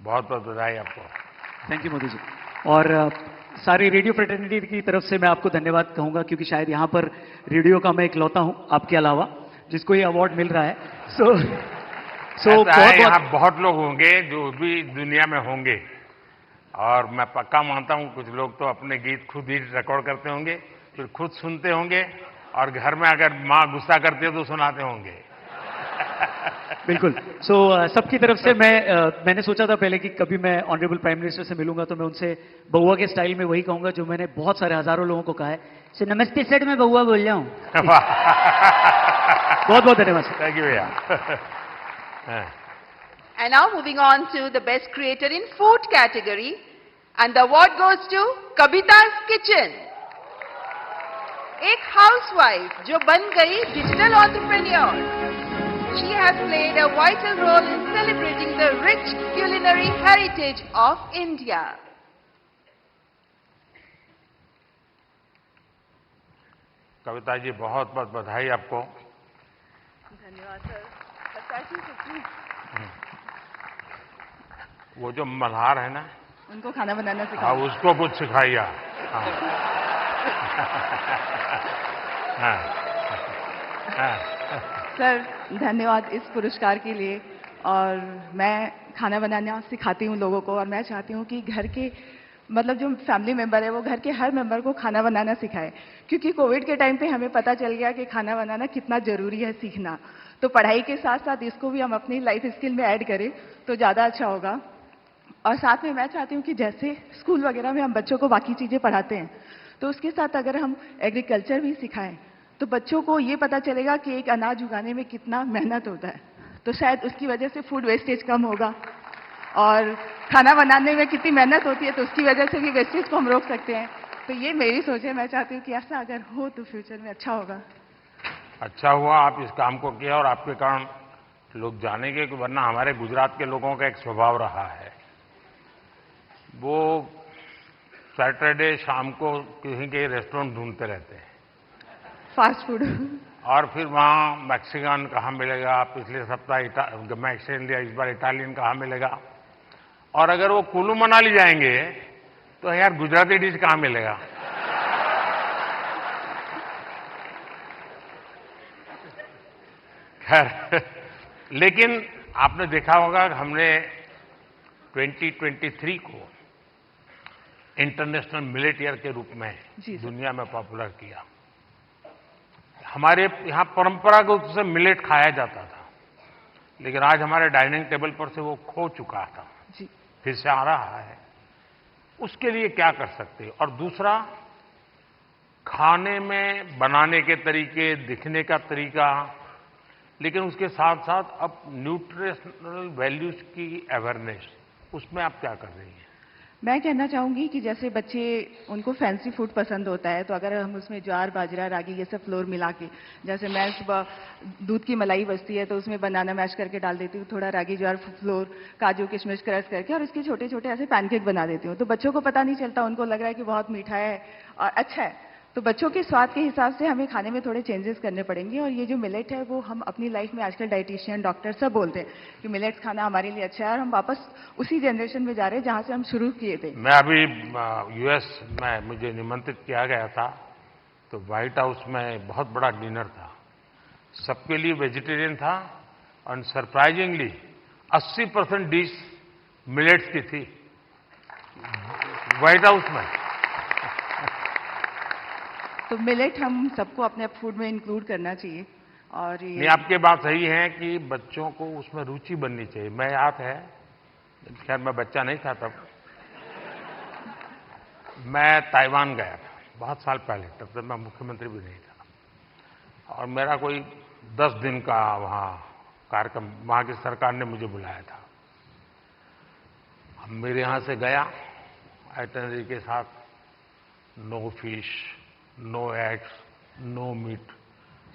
बहुत बहुत बधाई आपको। Thank you Modi ji. और सारी रेडियो फ्रेटर्निटी की तरफ से मैं आपको धन्यवाद कहूंगा, क्योंकि शायद यहां पर रेडियो का मैं इकलौता हूं आपके अलावा जिसको ये अवार्ड मिल रहा है। बहुत लोग होंगे जो भी दुनिया में होंगे, और मैं पक्का मानता हूं कुछ लोग तो अपने गीत खुद ही रिकॉर्ड करते होंगे, फिर खुद सुनते होंगे, और घर में अगर माँ गुस्सा करती है तो सुनाते होंगे। बिल्कुल। सबकी तरफ से मैंने सोचा था पहले कि कभी मैं ऑनरेबल प्राइम मिनिस्टर से मिलूंगा तो मैं उनसे बउआ के स्टाइल में वही कहूंगा जो मैंने बहुत सारे हजारों लोगों को कहा है, सो नमस्ते सर, मैं बउआ बोल रहा हूं। बहुत बहुत धन्यवाद सर। थैंक यू भैया। And now moving on to the best creator in food category, and the award goes to Kavita's Kitchen. एक हाउसवाइफ जो बन गई digital entrepreneur. She has played a vital role in celebrating the rich culinary heritage of India. Kavita ji, बहुत बहुत बधाई आपको। धन्यवाद sir. वो जो मल्हार है ना, उनको खाना बनाना हाँ, सिखाओ। उसको कुछ सिखाइए। सर, धन्यवाद इस पुरस्कार के लिए। और मैं खाना बनाना सिखाती हूँ लोगों को, और मैं चाहती हूँ कि घर के मतलब जो फैमिली मेंबर है वो घर के हर मेंबर को खाना बनाना सिखाए, क्योंकि कोविड के टाइम पे हमें पता चल गया कि खाना बनाना कितना जरूरी है सीखना। तो पढ़ाई के साथ साथ इसको भी हम अपनी लाइफ स्किल में ऐड करें तो ज़्यादा अच्छा होगा। और साथ में मैं चाहती हूँ कि जैसे स्कूल वगैरह में हम बच्चों को बाकी चीज़ें पढ़ाते हैं, तो उसके साथ अगर हम एग्रीकल्चर भी सिखाएं तो बच्चों को ये पता चलेगा कि एक अनाज उगाने में कितना मेहनत होता है। तो शायद उसकी वजह से फूड वेस्टेज कम होगा, और खाना बनाने में कितनी मेहनत होती है तो उसकी वजह से भी वेस्टेज को हम रोक सकते हैं। तो ये मेरी सोच है। मैं चाहती हूँ कि ऐसा अगर हो तो फ्यूचर में अच्छा होगा। अच्छा हुआ आप इस काम को किया, और आपके कारण लोग जानेंगे कि वरना हमारे गुजरात के लोगों का एक स्वभाव रहा है, वो सैटरडे शाम को कहीं के रेस्टोरेंट ढूंढते रहते हैं, फास्ट फूड। और फिर वहाँ मैक्सिकन कहाँ मिलेगा, पिछले सप्ताह मैक्सिकन लिया, इस बार इटालियन कहाँ मिलेगा। और अगर वो कुल्लू मनाली जाएंगे तो यार गुजराती डिश कहाँ मिलेगा। खैर, लेकिन आपने देखा होगा कि हमने 2023 को इंटरनेशनल मिलेट ईयर के रूप में दुनिया में पॉपुलर किया। हमारे यहाँ परंपरागत रूप से मिलेट खाया जाता था, लेकिन आज हमारे डाइनिंग टेबल पर से वो खो चुका था, फिर से आ रहा है। उसके लिए क्या कर सकते हैं? और दूसरा, खाने में बनाने के तरीके, दिखने का तरीका, लेकिन उसके साथ साथ अब न्यूट्रिशनल वैल्यूज की अवेयरनेस, उसमें आप क्या कर रही हैं? मैं कहना चाहूंगी कि जैसे बच्चे उनको फैंसी फूड पसंद होता है, तो अगर हम उसमें ज्वार, बाजरा, रागी ये सब फ्लोर मिला के, जैसे मैं सुबह दूध की मलाई बचती है तो उसमें बनाना मैश करके डाल देती हूँ, थोड़ा रागी ज्वार फ्लोर, काजू किशमिश क्रश करके, और इसके छोटे छोटे ऐसे पैनकेक बना देती हूँ। तो बच्चों को पता नहीं चलता, उनको लग रहा है कि बहुत मीठा है और अच्छा है। तो बच्चों के स्वाद के हिसाब से हमें खाने में थोड़े चेंजेस करने पड़ेंगे। और ये जो मिलेट है वो हम अपनी लाइफ में आजकल डाइटिशियन, डॉक्टर सब बोलते हैं कि मिलेट्स खाना हमारे लिए अच्छा है, और हम वापस उसी जनरेशन में जा रहे हैं जहां से हम शुरू किए थे। मैं अभी यूएस में, मुझे निमंत्रित किया गया था, तो व्हाइट हाउस में बहुत बड़ा डिनर था, सबके लिए वेजिटेरियन था, और सरप्राइजिंगली 80% डिश मिलेट्स की थी व्हाइट हाउस में। तो मिलेट हम सबको अपने फूड में इंक्लूड करना चाहिए। और ये आपकी बात सही है कि बच्चों को उसमें रुचि बननी चाहिए। मैं याद है, खैर मैं बच्चा नहीं था तब, मैं ताइवान गया था बहुत साल पहले, तब तक मैं मुख्यमंत्री भी नहीं था, और मेरा कोई 10 दिन का वहाँ कार्यक्रम, वहाँ की सरकार ने मुझे बुलाया था। मेरे यहाँ से गया आइटनरी के साथ, no fish, no eggs, no meat,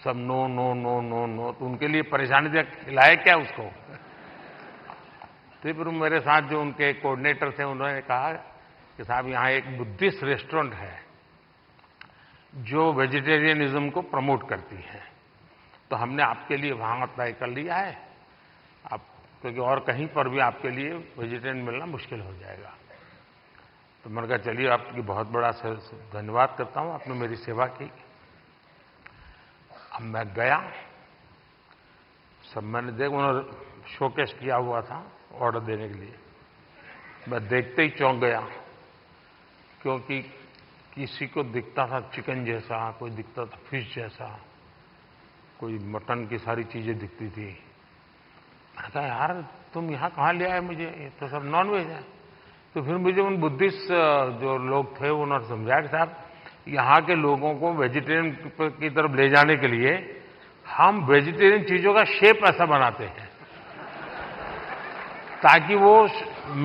सब no no no no no. तो उनके लिए परेशानी थी, खिलाए क्या उसको। तो फिर मेरे साथ जो उनके कोऑर्डिनेटर थे उन्होंने कहा कि साहब यहाँ एक बुद्धिस्ट रेस्टोरेंट है जो वेजिटेरियनिज्म को प्रमोट करती है, तो हमने आपके लिए वहाँ तय कर लिया है, आप क्योंकि और कहीं पर भी आपके लिए वेजिटेरियन मिलना मुश्किल हो जाएगा। तो मैंने कहा चलिए आपकी बहुत बड़ा धन्यवाद करता हूँ, आपने मेरी सेवा की। अब मैं गया, सब मैंने उन्होंने शोकेस किया हुआ था ऑर्डर देने के लिए। मैं देखते ही चौंक गया, क्योंकि किसी को दिखता था चिकन जैसा, कोई दिखता था फिश जैसा, कोई मटन की सारी चीजें दिखती थी। मैंने कहा यार तुम यहाँ कहाँ ले आए मुझे, ये तो सब नॉन वेज है। तो फिर मुझे उन बुद्धिस्ट जो लोग थे उन्होंने समझाया कि साहब यहाँ के लोगों को वेजिटेरियन की तरफ ले जाने के लिए हम वेजिटेरियन चीजों का शेप ऐसा बनाते हैं ताकि वो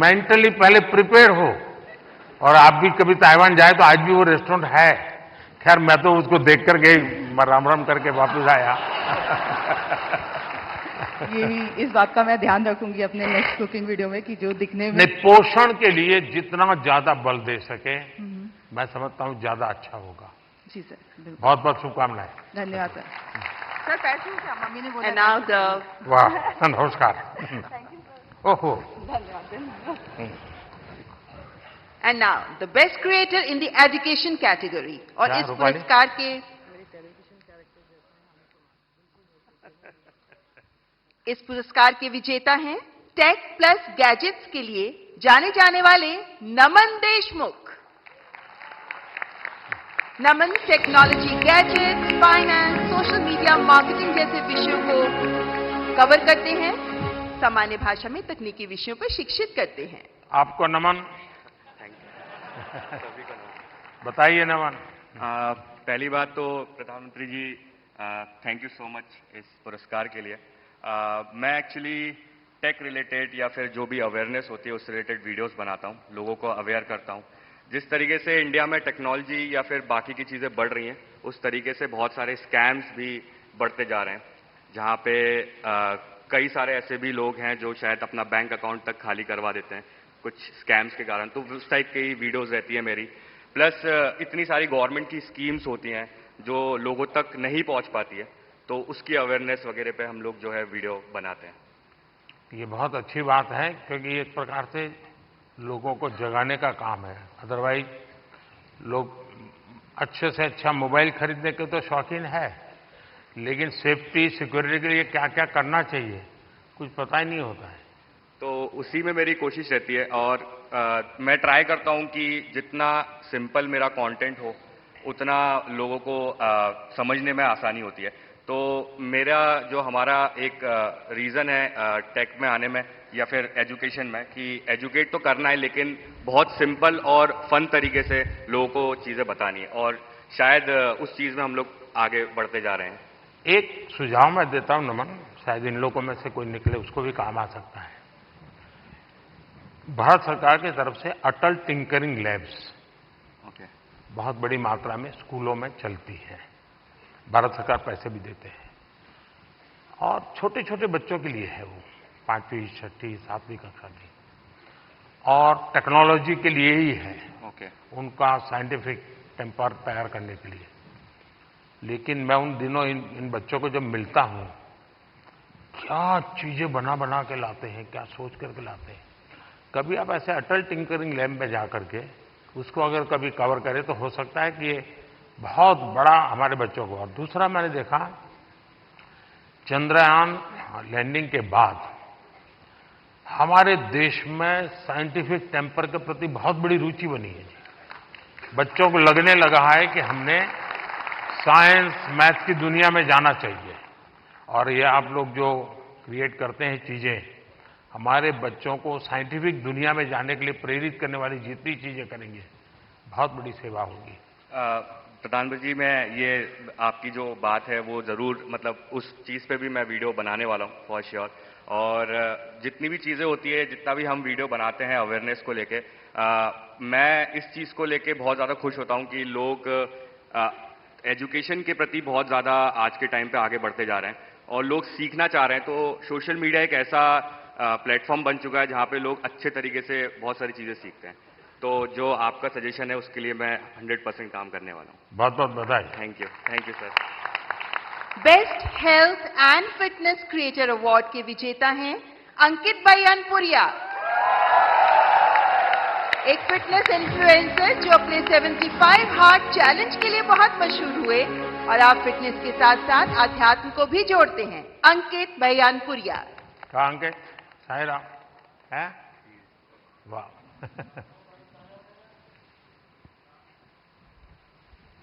मेंटली पहले प्रिपेयर हो। और आप भी कभी ताइवान जाए तो आज भी वो रेस्टोरेंट है। खैर मैं तो उसको देख कर गई, मैं राम राम करके वापस आया। यही इस बात का मैं ध्यान रखूंगी अपने नेक्स्ट कुकिंग वीडियो में कि जो दिखने में पोषण के लिए जितना ज्यादा बल दे सके मैं समझता हूं ज्यादा अच्छा होगा। जी सर, बिल्कुल। बहुत बहुत शुभकामनाएं। धन्यवाद सर। सर पैसे क्या मम्मी ने बोला? And now the वाह नमस्कार। ओहो धन्यवाद। And now the best creator in the education category और क्या, इस रूपाली? पुरस्कार के विजेता हैं टेक प्लस गैजेट्स के लिए जाने जाने वाले Naman Deshmukh. Naman technology, gadgets, finance, social media, marketing जैसे विषयों को कवर करते हैं, सामान्य भाषा में तकनीकी विषयों पर शिक्षित करते हैं। आपको नमन। बताइए नमन। पहली बात तो प्रधानमंत्री जी थैंक यू सो मच इस पुरस्कार के लिए। मैं एक्चुअली टेक रिलेटेड या फिर जो भी अवेयरनेस होती है उस रिलेटेड वीडियोस बनाता हूँ, लोगों को अवेयर करता हूँ। जिस तरीके से इंडिया में टेक्नोलॉजी या फिर बाकी की चीज़ें बढ़ रही हैं उस तरीके से बहुत सारे स्कैम्स भी बढ़ते जा रहे हैं, जहाँ पे कई सारे ऐसे भी लोग हैं जो शायद अपना बैंक अकाउंट तक खाली करवा देते हैं कुछ स्कैम्स के कारण। तो उस टाइप की वीडियोस रहती है मेरी। प्लस इतनी सारी गवर्नमेंट की स्कीम्स होती हैं जो लोगों तक नहीं पहुंच पाती है, तो उसकी अवेयरनेस वगैरह पे हम लोग जो है वीडियो बनाते हैं। ये बहुत अच्छी बात है क्योंकि एक प्रकार से लोगों को जगाने का काम है। अदरवाइज लोग अच्छे से अच्छा मोबाइल खरीदने के तो शौकीन है, लेकिन सेफ्टी सिक्योरिटी के लिए क्या क्या करना चाहिए कुछ पता ही नहीं होता है। तो उसी में मेरी कोशिश रहती है और मैं ट्राई करता हूं कि जितना सिंपल मेरा कंटेंट हो उतना लोगों को समझने में आसानी होती है। तो मेरा जो हमारा एक रीज़न है टेक में आने में या फिर एजुकेशन में कि एजुकेट तो करना है लेकिन बहुत सिंपल और फन तरीके से लोगों को चीज़ें बतानी है, और शायद उस चीज़ में हम लोग आगे बढ़ते जा रहे हैं। एक सुझाव मैं देता हूं नमन, शायद इन लोगों में से कोई निकले उसको भी काम आ सकता है। भारत सरकार की तरफ से अटल टिंकरिंग लैब्स बहुत बड़ी मात्रा में स्कूलों में चलती है। भारत सरकार पैसे भी देते हैं और छोटे छोटे बच्चों के लिए है, वो 5वीं 6वीं 7वीं कक्षा की, और टेक्नोलॉजी के लिए ही है। उनका साइंटिफिक टेम्पर तैयार करने के लिए। लेकिन मैं उन दिनों इन बच्चों को जब मिलता हूं, क्या चीजें बना बना के लाते हैं, क्या सोच करके लाते हैं। कभी आप ऐसे अटल टिंकरिंग लैब में जाकर के उसको अगर कभी कवर करें तो हो सकता है कि ये बहुत बड़ा हमारे बच्चों को। और दूसरा मैंने देखा चंद्रयान लैंडिंग के बाद हमारे देश में साइंटिफिक टेम्पर के प्रति बहुत बड़ी रुचि बनी है। बच्चों को लगने लगा है कि हमने साइंस मैथ की दुनिया में जाना चाहिए। और ये आप लोग जो क्रिएट करते हैं चीजें, हमारे बच्चों को साइंटिफिक दुनिया में जाने के लिए प्रेरित करने वाली जितनी चीजें करेंगे बहुत बड़ी सेवा होगी। प्रधानमंत्री जी, मैं ये आपकी जो बात है वो ज़रूर मतलब उस चीज़ पे भी मैं वीडियो बनाने वाला हूँ फॉर श्योर। और जितनी भी चीज़ें होती है, जितना भी हम वीडियो बनाते हैं अवेयरनेस को लेके, मैं इस चीज़ को लेके बहुत ज़्यादा खुश होता हूँ कि लोग एजुकेशन के प्रति बहुत ज़्यादा आज के टाइम पे आगे बढ़ते जा रहे हैं और लोग सीखना चाह रहे हैं। तो सोशल मीडिया एक ऐसा प्लेटफॉर्म बन चुका है जहाँ पे लोग अच्छे तरीके से बहुत सारी चीज़ें सीखते हैं। तो जो आपका सजेशन है उसके लिए मैं 100% काम करने वाला हूँ। बहुत बहुत बधाई। Thank you sir. Best health and fitness creator award के विजेता हैं अंकित बयानपुरिया, एक फिटनेस इन्फ्लुएंसर जो अपने 75 हार्ट चैलेंज के लिए बहुत मशहूर हुए और आप फिटनेस के साथ साथ अध्यात्म को भी जोड़ते हैं। अंकित बयानपुरिया। कहाँ अंकित? साई राम है? वाह।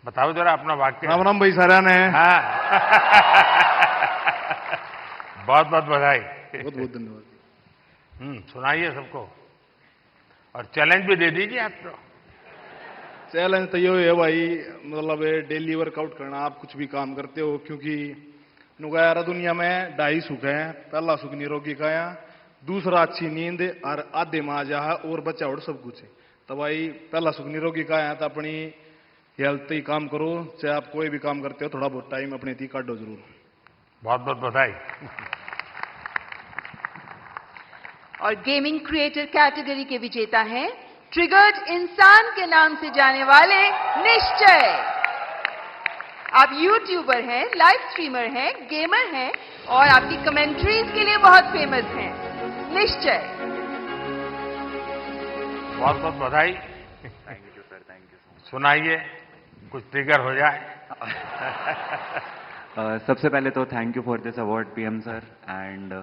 बताओ जरा अपना वाक्य। राम राम भाई सारा ने। हाँ। बहुत बहुत बधाई। बहुत बहुत धन्यवाद। सुनाइए सबको और चैलेंज भी दे दीजिए आप तो। चैलेंज तो ये है भाई, मतलब डेली वर्कआउट करना। आप कुछ भी काम करते हो, क्योंकि नुगारा दुनिया में 2.5 सुख है। पहला सुख निरोगी काया, दूसरा अच्छी नींद और आधे में आ जा और बच्चा और सब कुछ है। तो भाई पहला सुख निरोगी काया, तो अपनी हेल्थ ही काम करो। चाहे आप कोई भी काम करते हो, थोड़ा बहुत टाइम अपने थी काटो जरूर। बहुत बहुत बधाई। और गेमिंग क्रिएटर कैटेगरी के विजेता हैं ट्रिगर्ड इंसान के नाम से जाने वाले निश्चय। आप यूट्यूबर हैं, लाइव स्ट्रीमर हैं, गेमर हैं और आपकी कमेंट्रीज के लिए बहुत फेमस हैं। निश्चय, बहुत बहुत बधाई। Thank you sir, thank you. सुनाइए, कुछ ट्रिगर हो जाए। सबसे पहले तो thank you for this award PM sir. And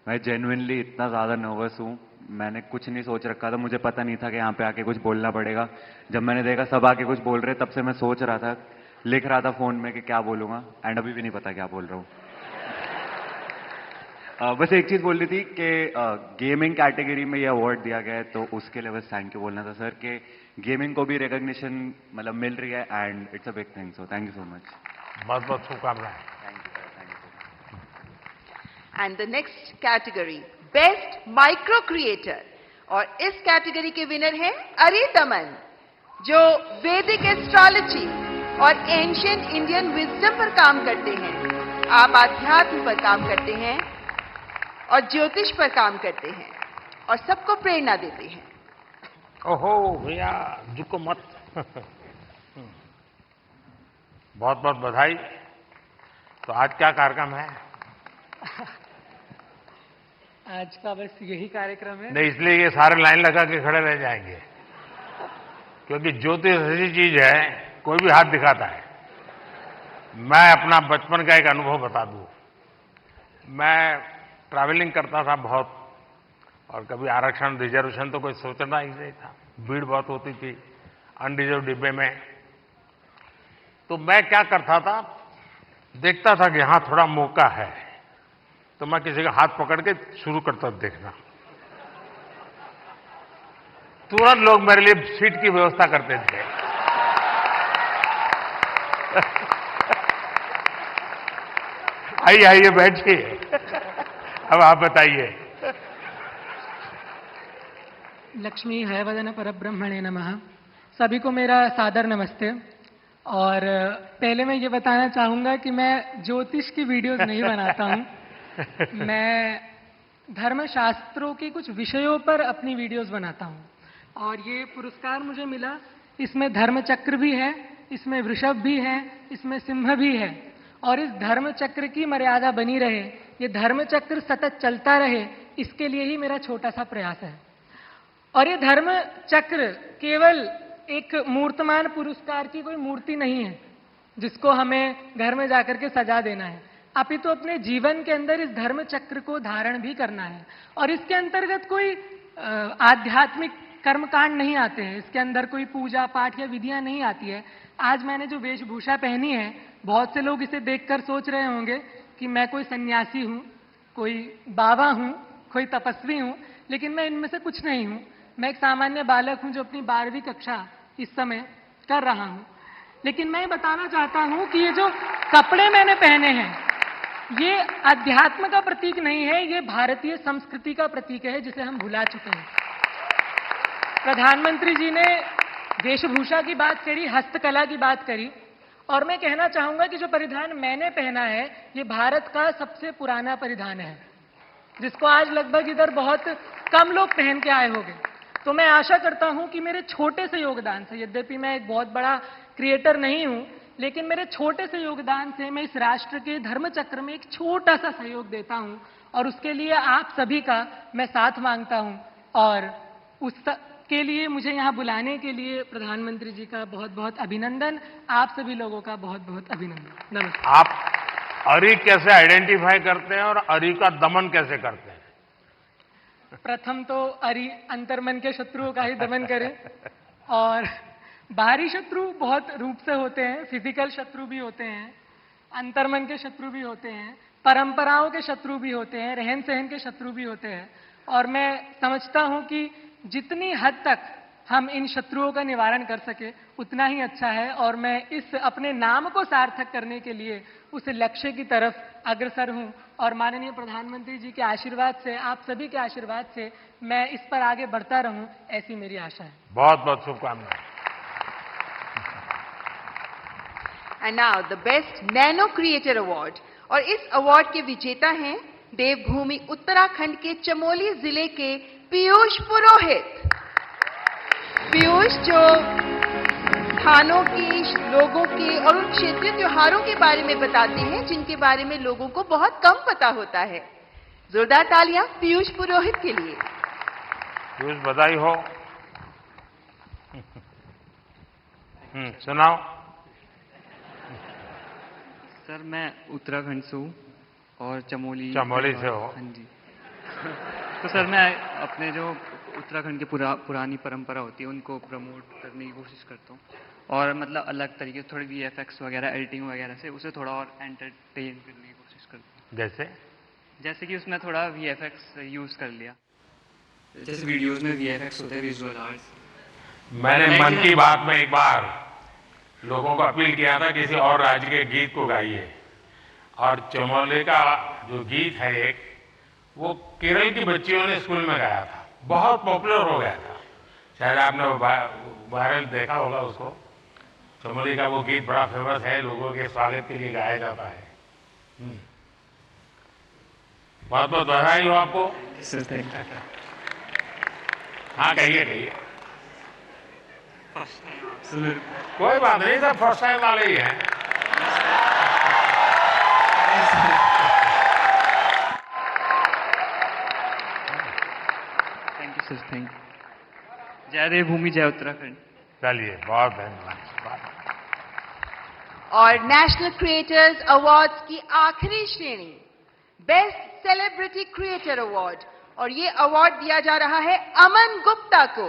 मैं जेन्युइनली इतना ज़्यादा नर्वस हूँ, मैंने कुछ नहीं सोच रखा था। मुझे पता नहीं था कि यहाँ पे आके कुछ बोलना पड़ेगा। जब मैंने देखा सब आके कुछ बोल रहे, तब से मैं सोच रहा था, लिख रहा था फ़ोन में कि क्या बोलूँगा। एंड अभी भी नहीं पता क्या बोल रहा हूँ। बस एक चीज़ बोल रही थी कि गेमिंग कैटेगरी में ये अवार्ड दिया गया है, तो उसके लिए बस थैंक यू बोलना था सर कि गेमिंग को भी रिकॉग्निशन मतलब मिल रही है and it's a big thing. So thank you so much. बहुत बहुत शुभकामनाएं। Thank you sir, thank you. And the next category best micro creator, और इस कैटेगरी के विनर हैं अरिदमन, जो वैदिक एस्ट्रोलॉजी और एंशिएंट इंडियन विजडम पर काम करते हैं। आप आध्यात्म पर काम करते हैं और ज्योतिष पर काम करते हैं और सबको प्रेरणा देते हैं। ओहो भैया झुको मत। बहुत बहुत बधाई। तो आज क्या कार्यक्रम है? आज का बस यही कार्यक्रम है। नहीं, इसलिए ये सारे लाइन लगा के खड़े रह जाएंगे, क्योंकि ज्योतिष ऐसी चीज है कोई भी हाथ दिखाता है। मैं अपना बचपन का एक अनुभव बता दूं। मैं ट्रैवलिंग करता था बहुत, और कभी आरक्षण रिजर्वेशन तो कोई सोचना ही नहीं था। भीड़ बहुत होती थी अनरिजर्व डिब्बे में। तो मैं क्या करता था, देखता था कि हाँ थोड़ा मौका है, तो मैं किसी का हाथ पकड़ के शुरू करता देखना। तुरंत लोग मेरे लिए सीट की व्यवस्था करते थे। आइए आइए बैठिए, अब आप बताइए। लक्ष्मी हयवदन परब्रह्मणे नमः। सभी को मेरा सादर नमस्ते। और पहले मैं ये बताना चाहूंगा कि मैं ज्योतिष की वीडियोस नहीं बनाता हूं। मैं धर्मशास्त्रों के कुछ विषयों पर अपनी वीडियोस बनाता हूं। और ये पुरस्कार मुझे मिला, इसमें धर्मचक्र भी है, इसमें वृषभ भी है, इसमें सिंह भी है। और इस धर्मचक्र की मर्यादा बनी रहे, ये धर्मचक्र सतत चलता रहे, इसके लिए ही मेरा छोटा सा प्रयास है। और ये धर्मचक्र केवल एक मूर्तमान पुरस्कार की कोई मूर्ति नहीं है जिसको हमें घर में जाकर के सजा देना है। अपितु अपने जीवन के अंदर इस धर्मचक्र को धारण भी करना है। और इसके अंतर्गत कोई आध्यात्मिक कर्मकांड नहीं आते हैं, इसके अंदर कोई पूजा पाठ या विधियां नहीं आती है। आज मैंने जो वेशभूषा पहनी है, बहुत से लोग इसे देखकर सोच रहे होंगे कि मैं कोई सन्यासी हूं, कोई बाबा हूं, कोई तपस्वी हूं, लेकिन मैं इनमें से कुछ नहीं हूं। मैं एक सामान्य बालक हूं जो अपनी 12वीं कक्षा इस समय कर रहा हूं। लेकिन मैं बताना चाहता हूं कि ये जो कपड़े मैंने पहने हैं, ये अध्यात्म का प्रतीक नहीं है, ये भारतीय संस्कृति का प्रतीक है जिसे हम भुला चुके हैं। प्रधानमंत्री जी ने वेशभूषा की बात करी, हस्तकला की बात करी, और मैं कहना चाहूंगा कि जो परिधान मैंने पहना है ये भारत का सबसे पुराना परिधान है, जिसको आज लगभग इधर बहुत कम लोग पहन के आए होंगे। तो मैं आशा करता हूं कि मेरे छोटे से योगदान से, यद्यपि मैं एक बहुत बड़ा क्रिएटर नहीं हूं, लेकिन मेरे छोटे से योगदान से मैं इस राष्ट्र के धर्म चक्र में एक छोटा सा सहयोग देता हूं, और उसके लिए आप सभी का मैं साथ मांगता हूं। और उसके लिए मुझे यहाँ बुलाने के लिए प्रधानमंत्री जी का बहुत बहुत अभिनंदन, आप सभी लोगों का बहुत बहुत अभिनंदन। नमस्कार। आप अरी कैसे आइडेंटिफाई करते हैं और अरी का दमन कैसे करते हैं? प्रथम तो अरि अंतर्मन के शत्रुओं का ही दमन करें, और बाहरी शत्रु बहुत रूप से होते हैं, फिजिकल शत्रु भी होते हैं, अंतर्मन के शत्रु भी होते हैं, परंपराओं के शत्रु भी होते हैं, रहन सहन के शत्रु भी होते हैं। और मैं समझता हूं कि जितनी हद तक हम इन शत्रुओं का निवारण कर सके उतना ही अच्छा है, और मैं इस अपने नाम को सार्थक करने के लिए उस लक्ष्य की तरफ अग्रसर हूं। और माननीय प्रधानमंत्री जी के आशीर्वाद से, आप सभी के आशीर्वाद से मैं इस पर आगे बढ़ता रहूं, ऐसी मेरी आशा है। बहुत बहुत शुभकामनाएं। And now the best nano creator award, और इस अवार्ड के विजेता हैं देवभूमि उत्तराखंड के चमोली जिले के पीयूष पुरोहित। पीयूष जो स्थानों की, लोगों के और उन क्षेत्रीय त्योहारों के बारे में बताते हैं जिनके बारे में लोगों को बहुत कम पता होता है। जोरदार तालियां पीयूष पुरोहित के लिए। पीयूष, बधाई हो। सुनाओ। सर, मैं उत्तराखंड से हूँ और चमोली से हो? हाँ जी। तो सर, मैं अपने जो उत्तराखंड की पुरानी परंपरा होती है उनको प्रमोट करने की कोशिश करता हूँ, और मतलब अलग तरीके से थोड़ी VFX वगैरह, एडिटिंग वगैरह से उसे थोड़ा और एंटरटेन करने की कोशिश करता हूँ। जैसे कि उसमें थोड़ा VFX यूज़ कर लिया, जैसे वीडियोस में VFX होते हैं, विजुअल आर्ट्स। मैंने मन की बात में एक बार लोगों को अपील किया था किसी और राज्य के गीत को गाइए, और चमोली का जो गीत है एक, वो केरल की बच्चियों ने स्कूल में गाया था, बहुत पॉपुलर हो गया था। शायद आपने वायरल देखा होगा उसको। चमोली का वो गीत बड़ा फेमस है, लोगों के स्वागत के लिए गाया जाता है। बहुत बहुत बधाई हो आपको। हाँ, कहिए। कोई बात नहीं, सब फर्स्ट टाइम वाले ही हैं। Thank you sir, thank you. जय देवभूमि, जय उत्तराखंड। चलिए, बहुत धन्यवाद। और नेशनल क्रिएटर्स अवार्ड्स की आखिरी श्रेणी, बेस्ट सेलिब्रिटी क्रिएटर अवार्ड, और ये अवार्ड दिया जा रहा है अमन गुप्ता को।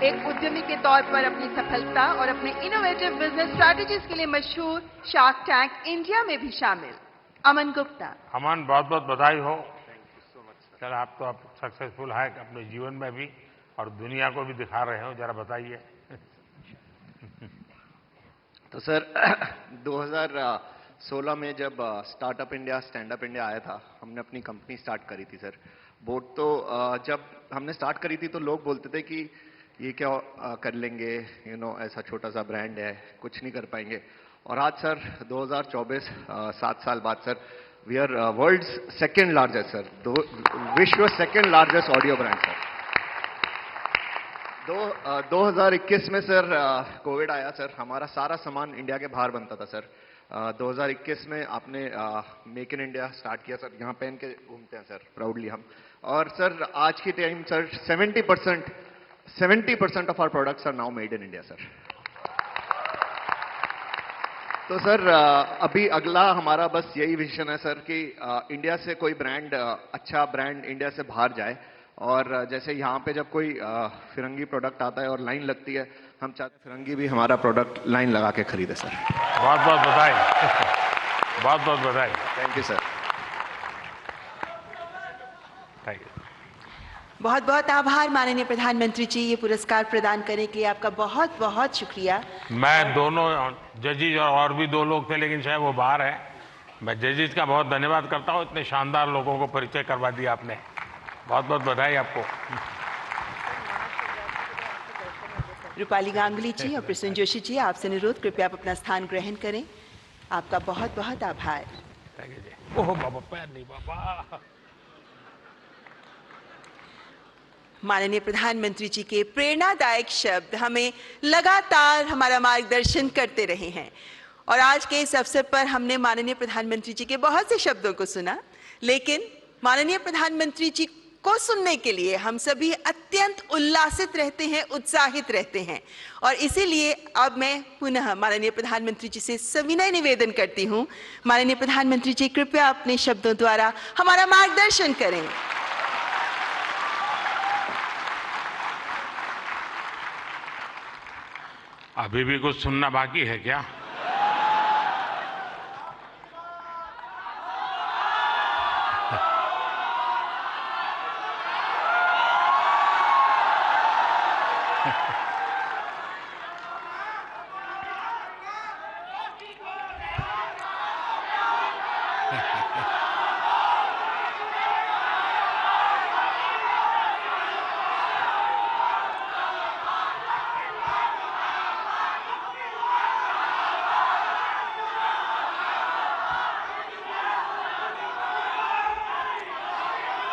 एक उद्यमी के तौर पर अपनी सफलता और अपने इनोवेटिव बिजनेस स्ट्रैटेजीज के लिए मशहूर शार्क टैंक इंडिया में भी शामिल अमन गुप्ता। अमन, बहुत बहुत बधाई हो। सर, आप तो अब सक्सेसफुल है अपने जीवन में भी और दुनिया को भी दिखा रहे हो, जरा बताइए। तो सर 2016 में जब startup India, stand up India आया था, हमने अपनी कंपनी स्टार्ट करी थी सर। बोट तो जब हमने स्टार्ट करी थी तो लोग बोलते थे कि ये क्या कर लेंगे, ऐसा छोटा सा ब्रांड है, कुछ नहीं कर पाएंगे। और आज सर 2024, 7 साल बाद sir, we are world's second largest sir, विश्व second largest audio brand sir. 2021 में सर कोविड आया सर, हमारा सारा सामान इंडिया के बाहर बनता था सर। 2021 में आपने मेक इन इंडिया स्टार्ट किया सर, यहाँ पहन के घूमते हैं सर प्राउडली हम। और सर आज की time sir 70% of our products are now made in India sir. तो सर अभी अगला हमारा बस यही विजन है सर कि इंडिया से कोई ब्रांड, अच्छा ब्रांड इंडिया से बाहर जाए। और जैसे यहाँ पे जब कोई फिरंगी प्रोडक्ट आता है और लाइन लगती है, हम चाहते हैं फिरंगी भी हमारा प्रोडक्ट लाइन लगा के खरीदे सर। बहुत बहुत बधाई। बहुत बहुत बधाई। Thank you sir. Thank you. बहुत बहुत आभार माननीय प्रधानमंत्री जी, ये पुरस्कार प्रदान करने के लिए आपका बहुत बहुत शुक्रिया। मैं दोनों जजेज और भी 2 लोग थे, लेकिन शायद वो बाहर है। मैं जजेज का बहुत धन्यवाद करता हूँ, इतने शानदार लोगों को परिचय करवा दिया आपने। बहुत बहुत बधाई आपको। रूपाली गांगुली जी और प्रसून जोशी जी, आपसे अनुरोध, कृपया आप अपना स्थान ग्रहण करें। आपका बहुत बहुत आभार। ओह बाबा, पैर नहीं बाबा। माननीय प्रधानमंत्री जी के प्रेरणादायक शब्द हमें लगातार हमारा मार्गदर्शन करते रहे हैं और आज के इस अवसर पर हमने माननीय प्रधानमंत्री जी के बहुत से शब्दों को सुना, लेकिन माननीय प्रधानमंत्री जी को सुनने के लिए हम सभी अत्यंत उल्लासित रहते हैं, उत्साहित रहते हैं। और इसीलिए अब मैं पुनः माननीय प्रधानमंत्री जी से सविनय निवेदन करती हूं, माननीय प्रधानमंत्री जी कृपया अपने शब्दों द्वारा हमारा मार्गदर्शन करें। अभी भी कुछ सुनना बाकी है क्या?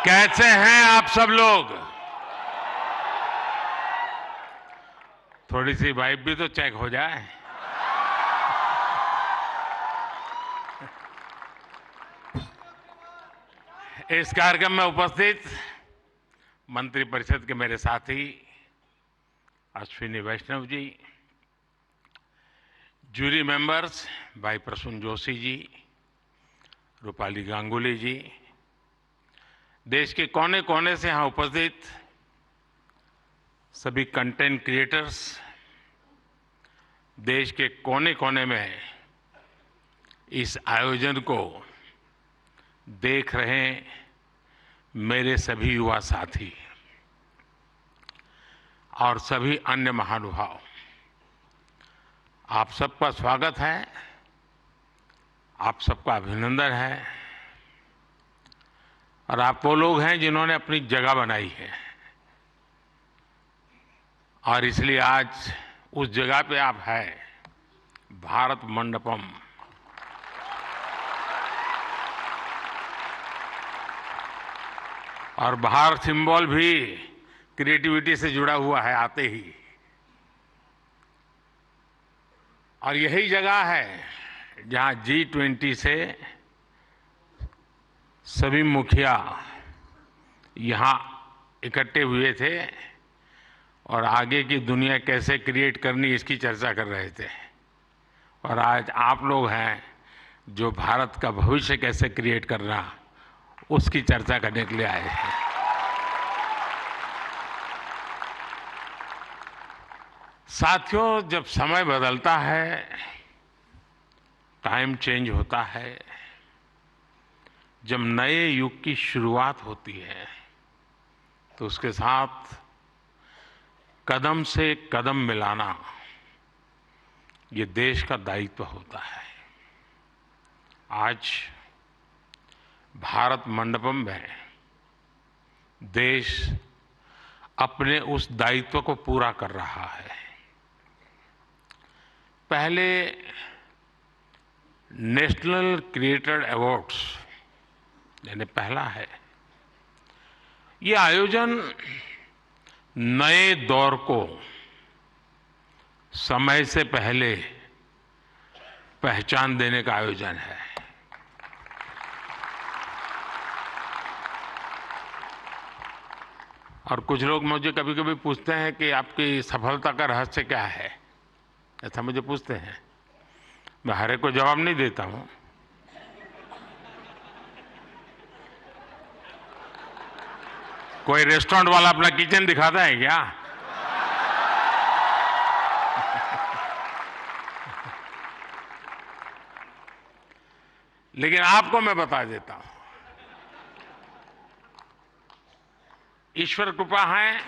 कैसे हैं आप सब लोग? थोड़ी सी वाइब भी तो चेक हो जाए। इस कार्यक्रम में उपस्थित मंत्रिपरिषद के मेरे साथी अश्विनी वैष्णव जी, जूरी मेंबर्स भाई प्रसून जोशी जी, रूपाली गांगुली जी, देश के कोने कोने से यहां उपस्थित सभी कंटेंट क्रिएटर्स, देश के कोने कोने में इस आयोजन को देख रहे मेरे सभी युवा साथी और सभी अन्य महानुभाव, आप सबका स्वागत है, आप सबका अभिनंदन है। और आप वो लोग हैं जिन्होंने अपनी जगह बनाई है और इसलिए आज उस जगह पे आप हैं, भारत मंडपम। और बाहर सिंबल भी क्रिएटिविटी से जुड़ा हुआ है आते ही। और यही जगह है जहां G20 से सभी मुखिया यहां इकट्ठे हुए थे और आगे की दुनिया कैसे क्रिएट करनी इसकी चर्चा कर रहे थे। और आज आप लोग हैं जो भारत का भविष्य कैसे क्रिएट करना उसकी चर्चा करने के लिए आए हैं। साथियों, जब समय बदलता है, टाइम चेंज होता है, जब नए युग की शुरुआत होती है तो उसके साथ कदम से कदम मिलाना ये देश का दायित्व होता है। आज भारत मंडपम में देश अपने उस दायित्व को पूरा कर रहा है। पहले नेशनल क्रिएटर अवार्ड्स यानी पहला है, ये आयोजन नए दौर को समय से पहले पहचान देने का आयोजन है। और कुछ लोग मुझे कभी-कभी पूछते हैं कि आपकी सफलता का रहस्य क्या है, ऐसा मुझे पूछते हैं। मैं हर एक को जवाब नहीं देता हूं। कोई रेस्टोरेंट वाला अपना किचन दिखाता है क्या? लेकिन आपको मैं बता देता हूं, ईश्वर कृपा है,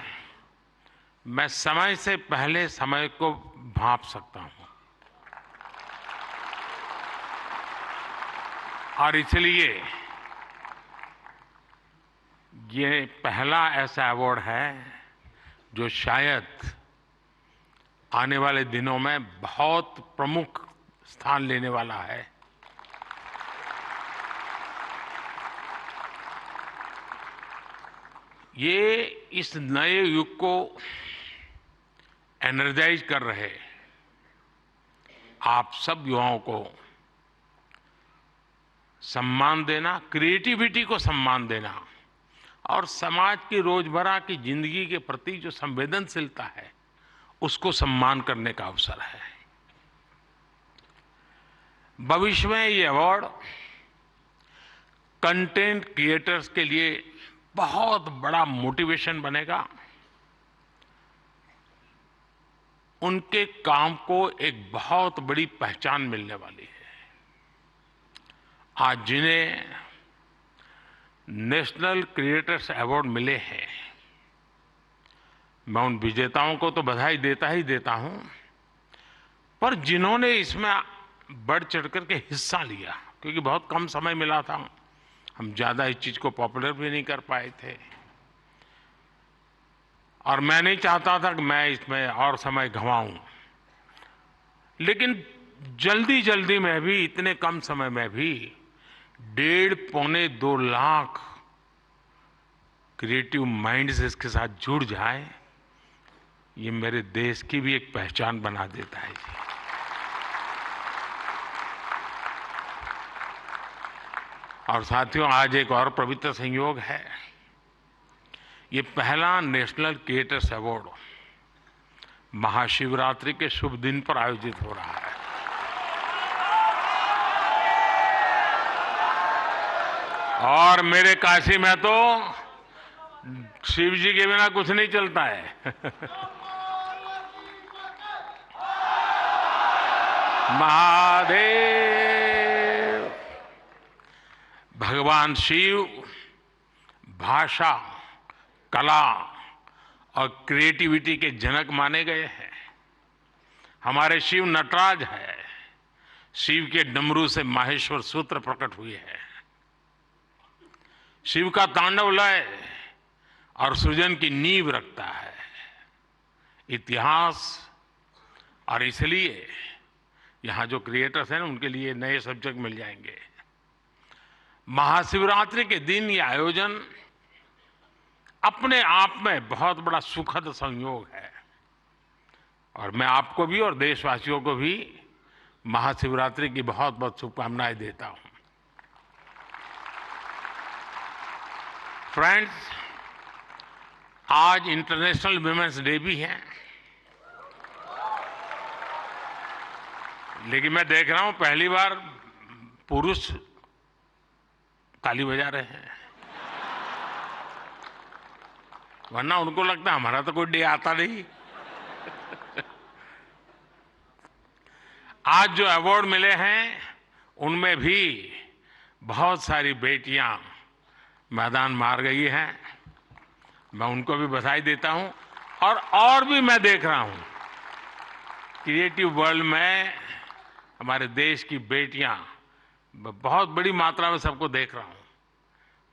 मैं समय से पहले समय को भांप सकता हूं और इसलिए ये पहला ऐसा अवार्ड है जो शायद आने वाले दिनों में बहुत प्रमुख स्थान लेने वाला है। ये इस नए युग को एनर्जाइज कर रहे आप सब युवाओं को सम्मान देना, क्रिएटिविटी को सम्मान देना और समाज की रोजमर्रा की जिंदगी के प्रति जो संवेदनशीलता है उसको सम्मान करने का अवसर है। भविष्य में ये अवार्ड कंटेंट क्रिएटर्स के लिए बहुत बड़ा मोटिवेशन बनेगा, उनके काम को एक बहुत बड़ी पहचान मिलने वाली है। आज जिन्हें नेशनल क्रिएटर्स अवार्ड मिले हैं, मैं उन विजेताओं को तो बधाई देता ही देता हूं, पर जिन्होंने इसमें बढ़ चढ़ करके हिस्सा लिया, क्योंकि बहुत कम समय मिला था, हम ज्यादा इस चीज को पॉपुलर भी नहीं कर पाए थे और मैं नहीं चाहता था कि मैं इसमें और समय गंवाऊं, लेकिन जल्दी जल्दी में भी, इतने कम समय में भी 1.5-2 लाख क्रिएटिव माइंड्स इसके साथ जुड़ जाए, ये मेरे देश की भी एक पहचान बना देता है। और साथियों, आज एक और पवित्र संयोग है। ये पहला नेशनल क्रिएटर्स अवार्ड महाशिवरात्रि के शुभ दिन पर आयोजित हो रहा है। और मेरे काशी में तो शिव जी के बिना कुछ नहीं चलता है। महादेव। भगवान शिव भाषा, कला और क्रिएटिविटी के जनक माने गए हैं। हमारे शिव नटराज है। शिव के डमरू से माहेश्वर सूत्र प्रकट हुए हैं। शिव का तांडव लय और सृजन की नींव रखता है इतिहास। और इसलिए यहां जो क्रिएटर्स हैं ना, उनके लिए नए सब्जेक्ट मिल जाएंगे। महाशिवरात्रि के दिन ये आयोजन अपने आप में बहुत बड़ा सुखद संयोग है और मैं आपको भी और देशवासियों को भी महाशिवरात्रि की बहुत बहुत शुभकामनाएं देता हूं। फ्रेंड्स, आज इंटरनेशनल वुमेन्स डे भी है, लेकिन मैं देख रहा हूं पहली बार पुरुष ताली बजा रहे हैं, वरना उनको लगता है हमारा तो कोई डे आता नहीं। आज जो अवार्ड मिले हैं उनमें भी बहुत सारी बेटियां मैदान मार गई हैं। मैं उनको भी बधाई देता हूं और भी मैं देख रहा हूं क्रिएटिव वर्ल्ड में हमारे देश की बेटियां बहुत बड़ी मात्रा में सबको देख रहा हूं।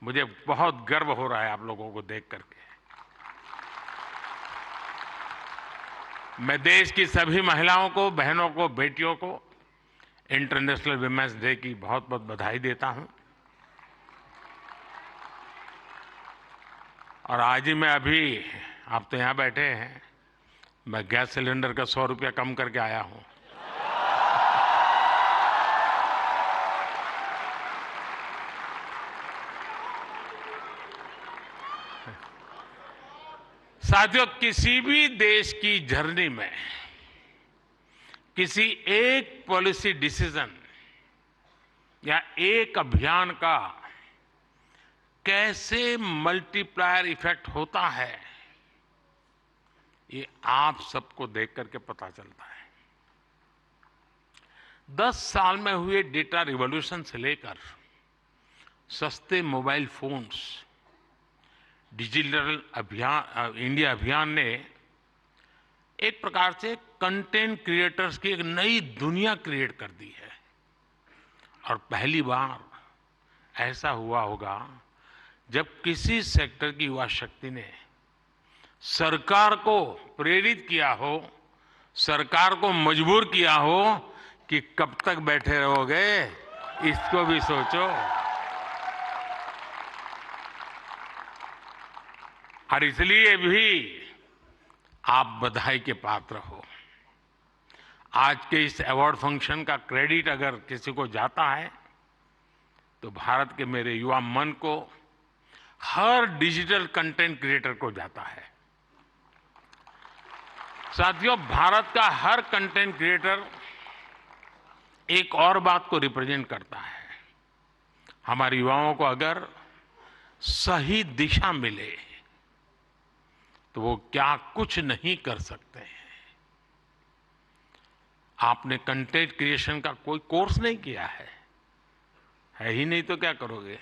मुझे बहुत गर्व हो रहा है आप लोगों को देख करके। मैं देश की सभी महिलाओं को, बहनों को, बेटियों को इंटरनेशनल वुमेन्स डे की बहुत बहुत बधाई देता हूं। और आज ही मैं अभी, आप तो यहां बैठे हैं, मैं गैस सिलेंडर का 100 रुपया कम करके आया हूं। साथियों, किसी भी देश की जर्नी में किसी एक पॉलिसी डिसीजन या एक अभियान का कैसे मल्टीप्लायर इफेक्ट होता है, ये आप सबको देख करके पता चलता है। 10 साल में हुए डेटा रिवॉल्यूशन से लेकर सस्ते मोबाइल फोन्स, डिजिटल अभियान इंडिया अभियान ने एक प्रकार से कंटेंट क्रिएटर्स की एक नई दुनिया क्रिएट कर दी है। और पहली बार ऐसा हुआ होगा जब किसी सेक्टर की युवा शक्ति ने सरकार को प्रेरित किया हो, सरकार को मजबूर किया हो कि कब तक बैठे रहोगे, इसको भी सोचो। और इसलिए भी आप बधाई के पात्र हो। आज के इस अवार्ड फंक्शन का क्रेडिट अगर किसी को जाता है तो भारत के मेरे युवा मन को, हर डिजिटल कंटेंट क्रिएटर को जाता है। साथियों, भारत का हर कंटेंट क्रिएटर एक और बात को रिप्रेजेंट करता है। हमारे युवाओं को अगर सही दिशा मिले तो वो क्या कुछ नहीं कर सकते हैं। आपने कंटेंट क्रिएशन का कोई कोर्स नहीं किया है ही नहीं तो क्या करोगे?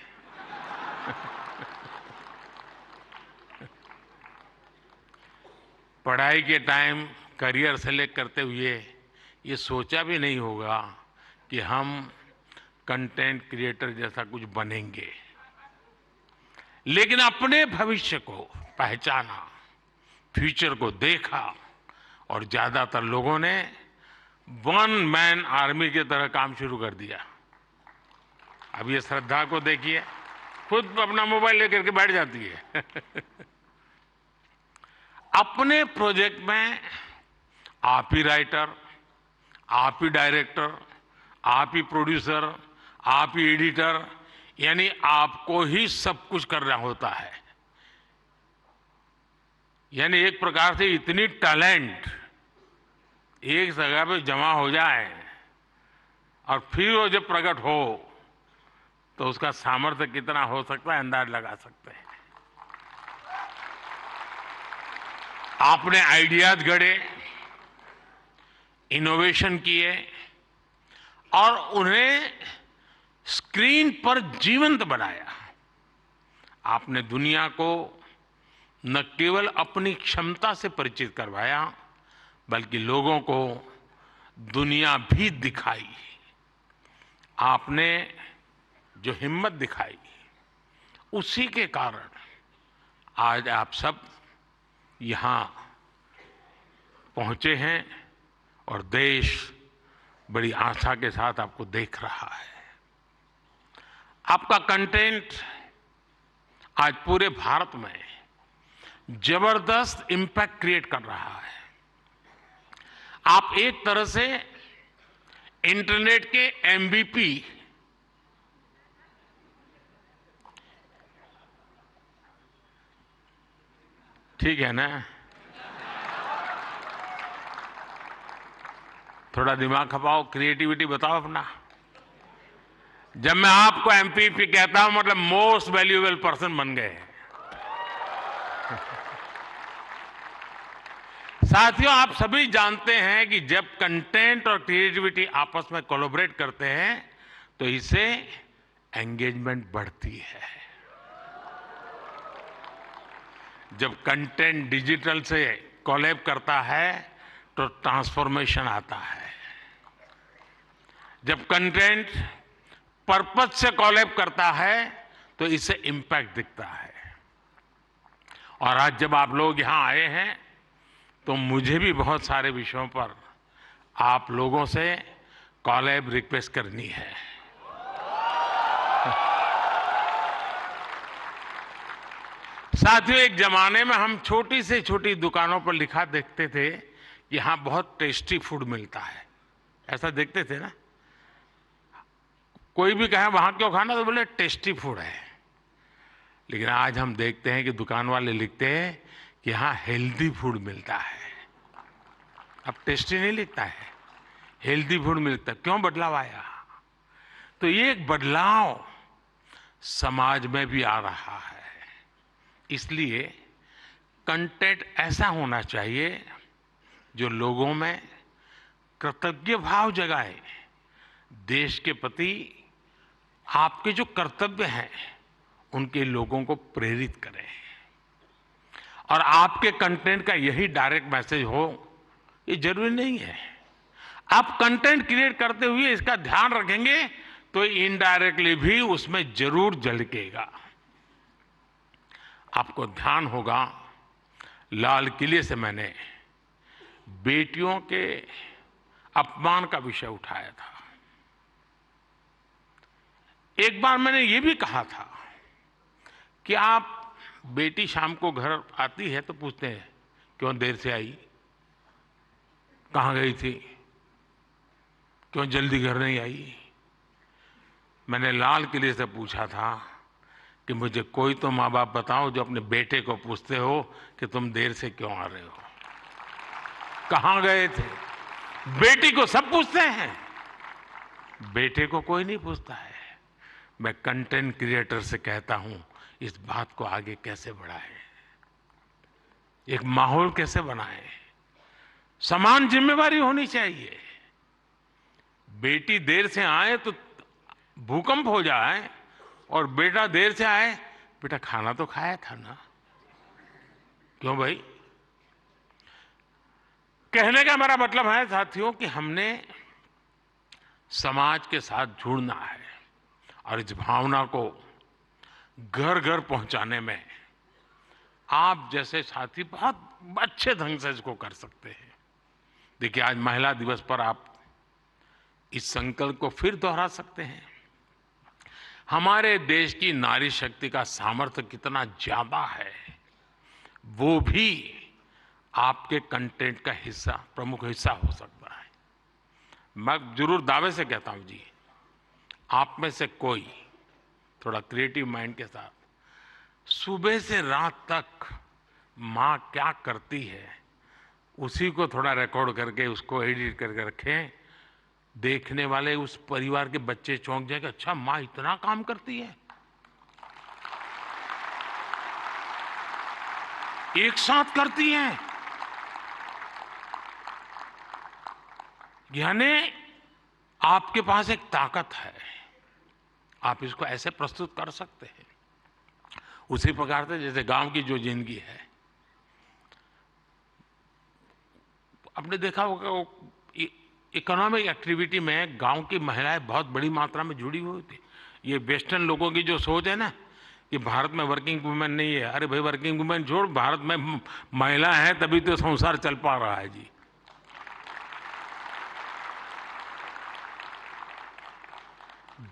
पढ़ाई के टाइम करियर सेलेक्ट करते हुए ये सोचा भी नहीं होगा कि हम कंटेंट क्रिएटर जैसा कुछ बनेंगे, लेकिन अपने भविष्य को पहचाना, फ्यूचर को देखा और ज्यादातर लोगों ने वन मैन आर्मी की तरह काम शुरू कर दिया। अब ये श्रद्धा को देखिए, खुद अपना मोबाइल लेकर के बैठ जाती है। अपने प्रोजेक्ट में आप ही राइटर, आप ही डायरेक्टर, आप ही प्रोड्यूसर, आप ही एडिटर, यानी आपको ही सब कुछ करना होता है। यानी एक प्रकार से इतनी टैलेंट एक जगह पे जमा हो जाए और फिर वो जब प्रकट हो तो उसका सामर्थ्य कितना हो सकता है, अंदाज लगा सकते हैं। आपने आइडियाज गढ़े, इनोवेशन किए और उन्हें स्क्रीन पर जीवंत बनाया। आपने दुनिया को न केवल अपनी क्षमता से परिचित करवाया, बल्कि लोगों को दुनिया भी दिखाई। आपने जो हिम्मत दिखाई, उसी के कारण आज आप सब यहां पहुंचे हैं और देश बड़ी आशा के साथ आपको देख रहा है। आपका कंटेंट आज पूरे भारत में जबरदस्त इंपैक्ट क्रिएट कर रहा है। आप एक तरह से इंटरनेट के एमवीपी, ठीक है ना? थोड़ा दिमाग खपाओ, क्रिएटिविटी बताओ अपना। जब मैं आपको एमपीपी कहता हूं मतलब मोस्ट वैल्यूएबल पर्सन बन गए। साथियों, आप सभी जानते हैं कि जब कंटेंट और क्रिएटिविटी आपस में कोलैबोरेट करते हैं तो इससे एंगेजमेंट बढ़ती है। जब कंटेंट डिजिटल से कोलैब करता है तो ट्रांसफॉर्मेशन आता है। जब कंटेंट पर्पस से कोलैब करता है तो इससे इंपैक्ट दिखता है। और आज जब आप लोग यहां आए हैं तो मुझे भी बहुत सारे विषयों पर आप लोगों से कोलैब रिक्वेस्ट करनी है। साथियों, एक जमाने में हम छोटी से छोटी दुकानों पर लिखा देखते थे कि यहां बहुत टेस्टी फूड मिलता है, ऐसा देखते थे ना। कोई भी कहे वहां क्यों खाना, तो बोले टेस्टी फूड है। लेकिन आज हम देखते हैं कि दुकान वाले लिखते हैं कि यहां हेल्दी फूड मिलता है। अब टेस्टी नहीं लिखता है, हेल्दी फूड मिलता है। क्यों बदलाव आया? तो ये एक बदलाव समाज में भी आ रहा है। इसलिए कंटेंट ऐसा होना चाहिए जो लोगों में कृतज्ञ भाव जगाए, देश के प्रति आपके जो कर्तव्य हैं उनके लोगों को प्रेरित करें। और आपके कंटेंट का यही डायरेक्ट मैसेज हो, ये जरूरी नहीं है। आप कंटेंट क्रिएट करते हुए इसका ध्यान रखेंगे तो इनडायरेक्टली भी उसमें जरूर झलकेगा। आपको ध्यान होगा, लाल किले से मैंने बेटियों के अपमान का विषय उठाया था। एक बार मैंने ये भी कहा था कि आप बेटी शाम को घर आती है तो पूछते हैं क्यों देर से आई, कहां गई थी, क्यों जल्दी घर नहीं आई। मैंने लाल किले से पूछा था कि मुझे कोई तो माँ बाप बताओ जो अपने बेटे को पूछते हो कि तुम देर से क्यों आ रहे हो, कहां गए थे। बेटी को सब पूछते हैं, बेटे को कोई नहीं पूछता है। मैं कंटेंट क्रिएटर से कहता हूं इस बात को आगे कैसे बढ़ाएं, एक माहौल कैसे बनाएं। समान जिम्मेवारी होनी चाहिए। बेटी देर से आए तो भूकंप हो जाए और बेटा देर से आए, बेटा खाना तो खाया था ना, क्यों भाई। कहने का मेरा मतलब है साथियों कि हमने समाज के साथ जुड़ना है और इस भावना को घर घर पहुंचाने में आप जैसे साथी बहुत अच्छे ढंग से इसको कर सकते हैं। देखिए, आज महिला दिवस पर आप इस संकल्प को फिर दोहरा सकते हैं। हमारे देश की नारी शक्ति का सामर्थ्य कितना ज्यादा है, वो भी आपके कंटेंट का हिस्सा, प्रमुख हिस्सा हो सकता है। मैं जरूर दावे से कहता हूं जी, आप में से कोई थोड़ा क्रिएटिव माइंड के साथ सुबह से रात तक माँ क्या करती है उसी को थोड़ा रिकॉर्ड करके उसको एडिट करके रखें। देखने वाले उस परिवार के बच्चे चौंक जाएंगे, अच्छा माँ इतना काम करती है। एक साथ करती हैं, यानी आपके पास एक ताकत है, आप इसको ऐसे प्रस्तुत कर सकते हैं। उसी प्रकार से जैसे गांव की जो जिंदगी है, आपने देखा होगा इकोनॉमिक एक्टिविटी में गांव की महिलाएं बहुत बड़ी मात्रा में जुड़ी हुई थी। ये वेस्टर्न लोगों की जो सोच है ना कि भारत में वर्किंग वुमेन नहीं है, अरे भाई वर्किंग वुमेन छोड़, भारत में महिला है तभी तो संसार चल पा रहा है जी।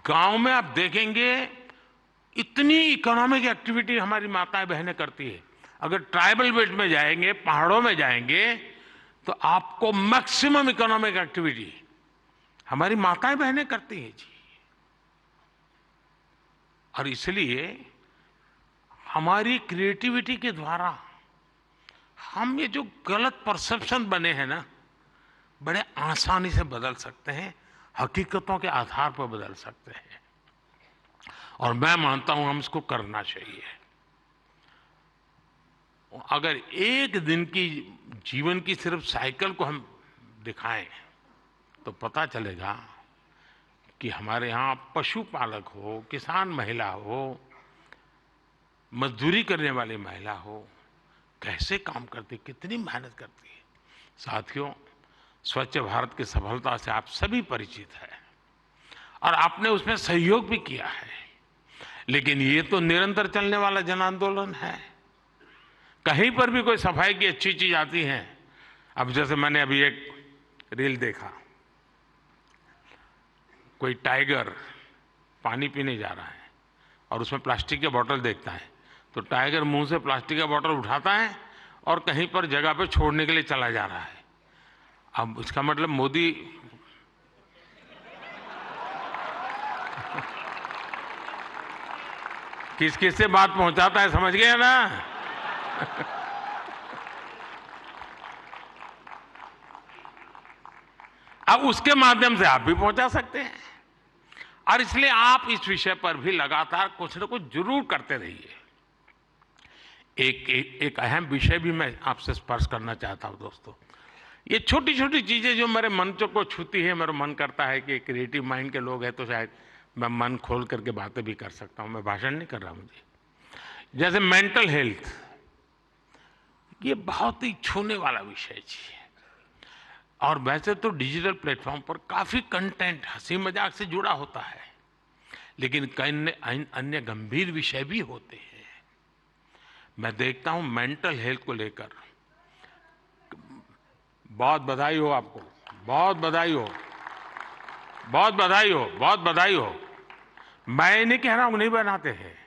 गांव में आप देखेंगे इतनी इकोनॉमिक एक्टिविटी हमारी माताएं बहनें करती है। अगर ट्राइबल बेल्ट में जाएंगे, पहाड़ों में जाएंगे, तो आपको मैक्सिमम इकोनॉमिक एक्टिविटी हमारी माताएं बहनें करती हैं जी। और इसलिए हमारी क्रिएटिविटी के द्वारा हम ये जो गलत परसेप्शन बने हैं ना, बड़े आसानी से बदल सकते हैं, हकीकतों के आधार पर बदल सकते हैं। और मैं मानता हूं हम इसको करना चाहिए। अगर एक दिन की जीवन की सिर्फ साइकिल को हम दिखाएं तो पता चलेगा कि हमारे यहाँ पशुपालक हो, किसान महिला हो, मजदूरी करने वाली महिला हो, कैसे काम करती, कितनी मेहनत करती है। साथियों, स्वच्छ भारत की सफलता से आप सभी परिचित हैं और आपने उसमें सहयोग भी किया है, लेकिन ये तो निरंतर चलने वाला जन आंदोलन है। कहीं पर भी कोई सफाई की अच्छी चीज आती है, अब जैसे मैंने अभी एक रील देखा, कोई टाइगर पानी पीने जा रहा है और उसमें प्लास्टिक के बोतल देखता है, तो टाइगर मुंह से प्लास्टिक का बोतल उठाता है और कहीं पर जगह पे छोड़ने के लिए चला जा रहा है। अब इसका मतलब मोदी किस किस से बात पहुंचाता है, समझ गए ना। अब उसके माध्यम से आप भी पहुंचा सकते हैं और इसलिए आप इस विषय पर भी लगातार कुछ न कुछ जरूर करते रहिए। एक अहम विषय भी मैं आपसे स्पर्श करना चाहता हूं दोस्तों। ये छोटी छोटी चीजें जो मेरे मन को छूती है, मेरा मन करता है कि क्रिएटिव माइंड के लोग हैं तो शायद मैं मन खोल करके बातें भी कर सकता हूं। मैं भाषण नहीं कर रहा मुझे। जैसे मेंटल हेल्थ, ये बहुत ही छूने वाला विषय जी। और वैसे तो डिजिटल प्लेटफॉर्म पर काफी कंटेंट हंसी मजाक से जुड़ा होता है, लेकिन कई अन्य गंभीर विषय भी होते हैं। मैं देखता हूं मेंटल हेल्थ को लेकर, बहुत बधाई हो आपको, बहुत बधाई हो, बहुत बधाई हो, बहुत बधाई हो। मैं नहीं कह रहा हूं नहीं बनाते हैं,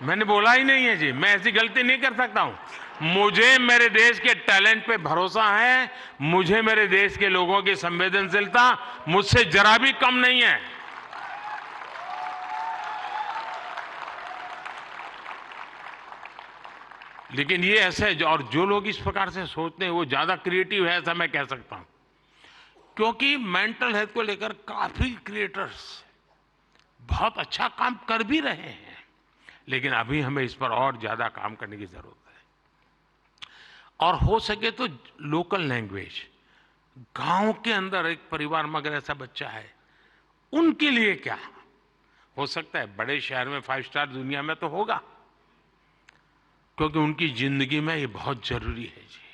मैंने बोला ही नहीं है जी, मैं ऐसी गलती नहीं कर सकता हूं। मुझे मेरे देश के टैलेंट पे भरोसा है, मुझे मेरे देश के लोगों की संवेदनशीलता मुझसे जरा भी कम नहीं है। लेकिन ये ऐसे, और जो लोग इस प्रकार से सोचते हैं वो ज्यादा क्रिएटिव है, ऐसा मैं कह सकता हूं। क्योंकि मेंटल हेल्थ को लेकर काफी क्रिएटर्स बहुत अच्छा काम कर भी रहे हैं, लेकिन अभी हमें इस पर और ज्यादा काम करने की जरूरत है। और हो सके तो लोकल लैंग्वेज, गांव के अंदर एक परिवार में अगर ऐसा बच्चा है, उनके लिए क्या हो सकता है। बड़े शहर में 5 स्टार दुनिया में तो होगा, क्योंकि उनकी जिंदगी में ये बहुत जरूरी है जी।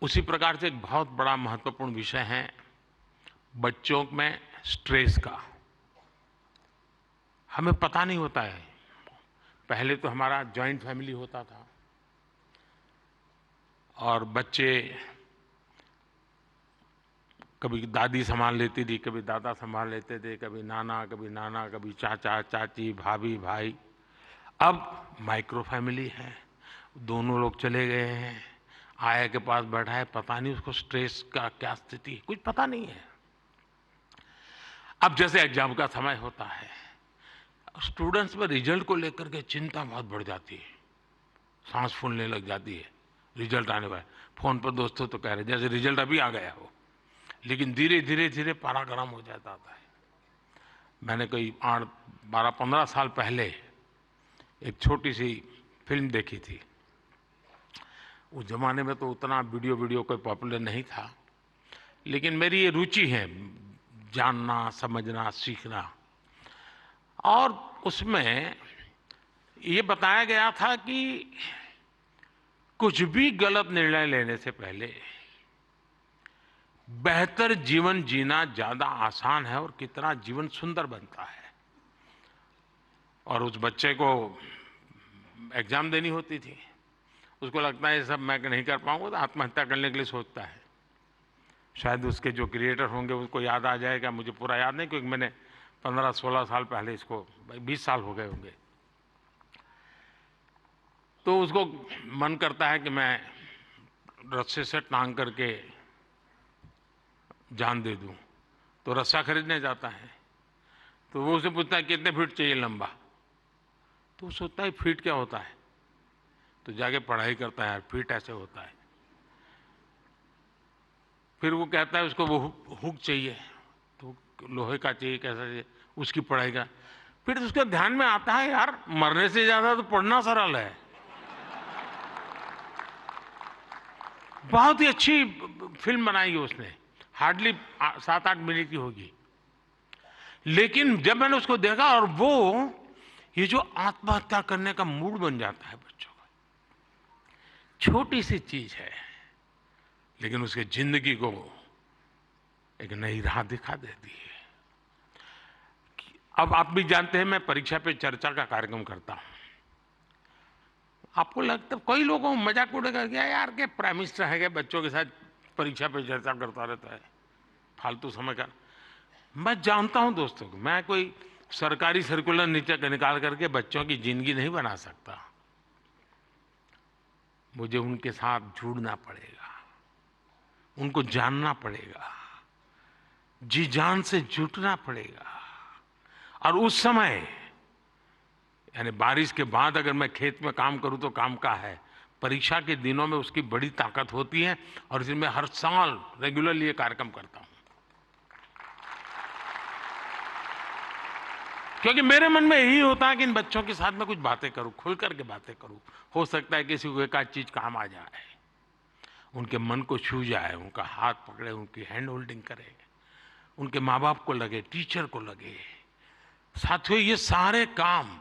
उसी प्रकार से एक बहुत बड़ा महत्वपूर्ण विषय है बच्चों में स्ट्रेस का। हमें पता नहीं होता है, पहले तो हमारा जॉइंट फैमिली होता था और बच्चे कभी दादी संभाल लेती थी, कभी दादा संभाल लेते थे, कभी नाना, कभी चाचा चाची, भाभी भाई। अब माइक्रो फैमिली है, दोनों लोग चले गए हैं, आया के पास बैठा है, पता नहीं उसको स्ट्रेस का क्या स्थिति, कुछ पता नहीं है। अब जैसे एग्जाम का समय होता है, स्टूडेंट्स में रिजल्ट को लेकर के चिंता बहुत बढ़ जाती है, सांस फूलने लग जाती है। रिजल्ट आने पर फोन पर दोस्तों तो कह रहे जैसे रिजल्ट अभी आ गया हो, लेकिन धीरे धीरे धीरे पारा गर्म हो जाता है। मैंने कोई 12-15 साल पहले एक छोटी सी फिल्म देखी थी। उस जमाने में तो उतना वीडियो कोई पॉपुलर नहीं था, लेकिन मेरी ये रुचि है जानना, समझना, सीखना। और उसमें ये बताया गया था कि कुछ भी गलत निर्णय लेने से पहले बेहतर जीवन जीना ज्यादा आसान है और कितना जीवन सुंदर बनता है। और उस बच्चे को एग्जाम देनी होती थी, उसको लगता है सब मैं नहीं कर पाऊंगा, तो आत्महत्या करने के लिए सोचता है। शायद उसके जो क्रिएटर होंगे उसको याद आ जाएगा, मुझे पूरा याद नहीं, क्योंकि मैंने 15-16 साल पहले इसको, 20 साल हो गए होंगे। तो उसको मन करता है कि मैं रस्से से टांग करके जान दे दूं, तो रस्सा खरीदने जाता है। तो वो उसे पूछता है कितने फीट चाहिए लंबा, तो वो सोचता है फीट क्या होता है, तो जाके पढ़ाई करता है, फीट ऐसे होता है। फिर वो कहता है उसको वो हुक चाहिए, तो लोहे का चाहिए, कैसा चाहिए, उसकी पढ़ाई का। फिर उसके ध्यान में आता है यार मरने से ज्यादा तो पढ़ना सरल है। बहुत ही अच्छी फिल्म बनाई है उसने, हार्डली 7-8 मिनट की होगी। लेकिन जब मैंने उसको देखा, और वो ये जो आत्महत्या करने का मूड बन जाता है बच्चों का, छोटी सी चीज है लेकिन उसके जिंदगी को एक नई राह दिखा देती है। अब आप भी जानते हैं मैं परीक्षा पे चर्चा का कार्यक्रम करता हूं। आपको लगता है कई लोगों को मजाक उड़ेगा क्या यार के प्राइम मिनिस्टर है क्या बच्चों के साथ परीक्षा पे चर्चा करता रहता है, फालतू समय का। मैं जानता हूं दोस्तों, मैं कोई सरकारी सर्कुलर निकाल करके बच्चों की जिंदगी नहीं बना सकता। मुझे उनके साथ जुड़ना पड़ेगा, उनको जानना पड़ेगा, जी जान से जुटना पड़ेगा। और उस समय यानी बारिश के बाद अगर मैं खेत में काम करूं तो काम का है, परीक्षा के दिनों में उसकी बड़ी ताकत होती है। और इसलिए मैं हर साल रेगुलरली ये कार्यक्रम करता हूं, क्योंकि मेरे मन में यही होता है कि इन बच्चों के साथ मैं कुछ बातें करूं, खुल करके बातें करूं। हो सकता है किसी को एक आध चीज काम आ जाए, उनके मन को छू जाए, उनका हाथ पकड़े, उनकी हैंड होल्डिंग करे, उनके माँ बाप को लगे, टीचर को लगे। साथियों ये सारे काम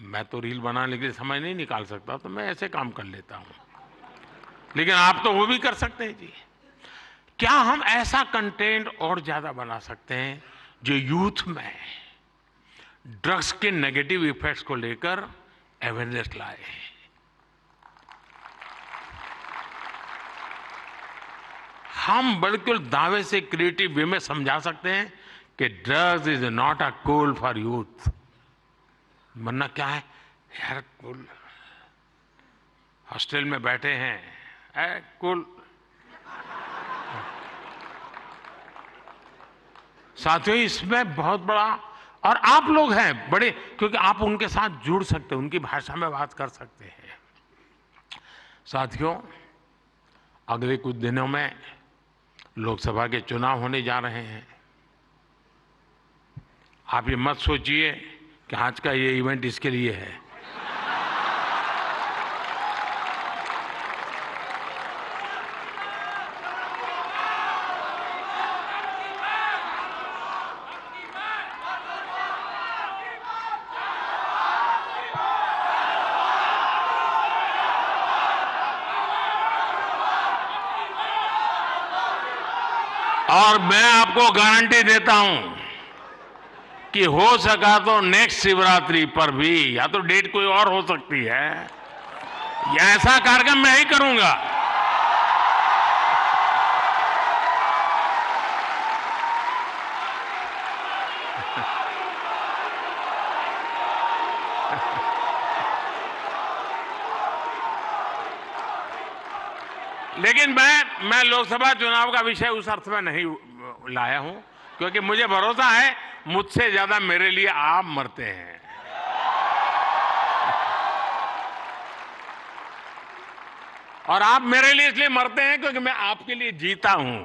मैं तो रील बनाने के लिए समय नहीं निकाल सकता, तो मैं ऐसे काम कर लेता हूं, लेकिन आप तो वो भी कर सकते हैं जी। क्या हम ऐसा कंटेंट और ज्यादा बना सकते हैं जो यूथ में ड्रग्स के नेगेटिव इफेक्ट्स को लेकर अवेयरनेस लाए? हम बिल्कुल दावे से क्रिएटिव वे में समझा सकते हैं कि drugs is not a cool for youth. वरना क्या है यार, कूल हॉस्टल में बैठे हैं, कूल। साथियों, इसमें बहुत बड़ा, और आप लोग हैं बड़े, क्योंकि आप उनके साथ जुड़ सकते हैं, उनकी भाषा में बात कर सकते हैं। साथियों, अगले कुछ दिनों में लोकसभा के चुनाव होने जा रहे हैं। आप ये मत सोचिए कि आज का ये इवेंट इसके लिए है। और मैं आपको गारंटी देता हूं कि हो सका तो नेक्स्ट शिवरात्रि पर भी, या तो डेट कोई और हो सकती है, या ऐसा कार्यक्रम मैं ही करूंगा। लेकिन मैं लोकसभा चुनाव का विषय उस अर्थ में नहीं लाया हूं, क्योंकि मुझे भरोसा है मुझसे ज्यादा मेरे लिए आप मरते हैं। और आप मेरे लिए इसलिए मरते हैं क्योंकि मैं आपके लिए जीता हूं,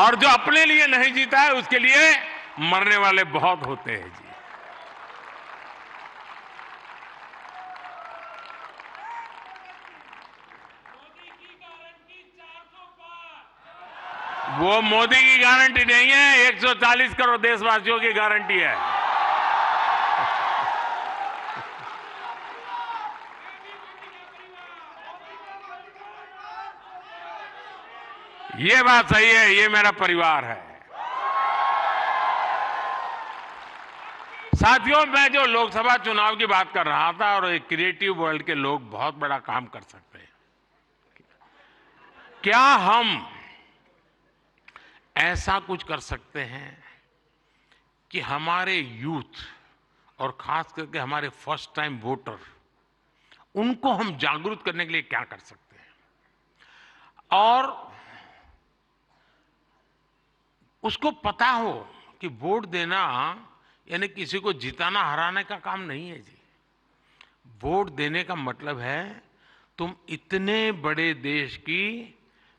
और जो अपने लिए नहीं जीता है उसके लिए मरने वाले बहुत होते हैं जी। वो मोदी की गारंटी नहीं है, 140 करोड़ देशवासियों की गारंटी है। ये बात सही है, ये मेरा परिवार है। साथियों, मैं जो लोकसभा चुनाव की बात कर रहा था, और एक क्रिएटिव वर्ल्ड के लोग बहुत बड़ा काम कर सकते हैं। क्या हम ऐसा कुछ कर सकते हैं कि हमारे यूथ, और खास करके हमारे फर्स्ट टाइम वोटर, उनको हम जागरूक करने के लिए क्या कर सकते हैं? और उसको पता हो कि वोट देना यानी किसी को जिताना हराने का काम नहीं है जी। वोट देने का मतलब है तुम इतने बड़े देश की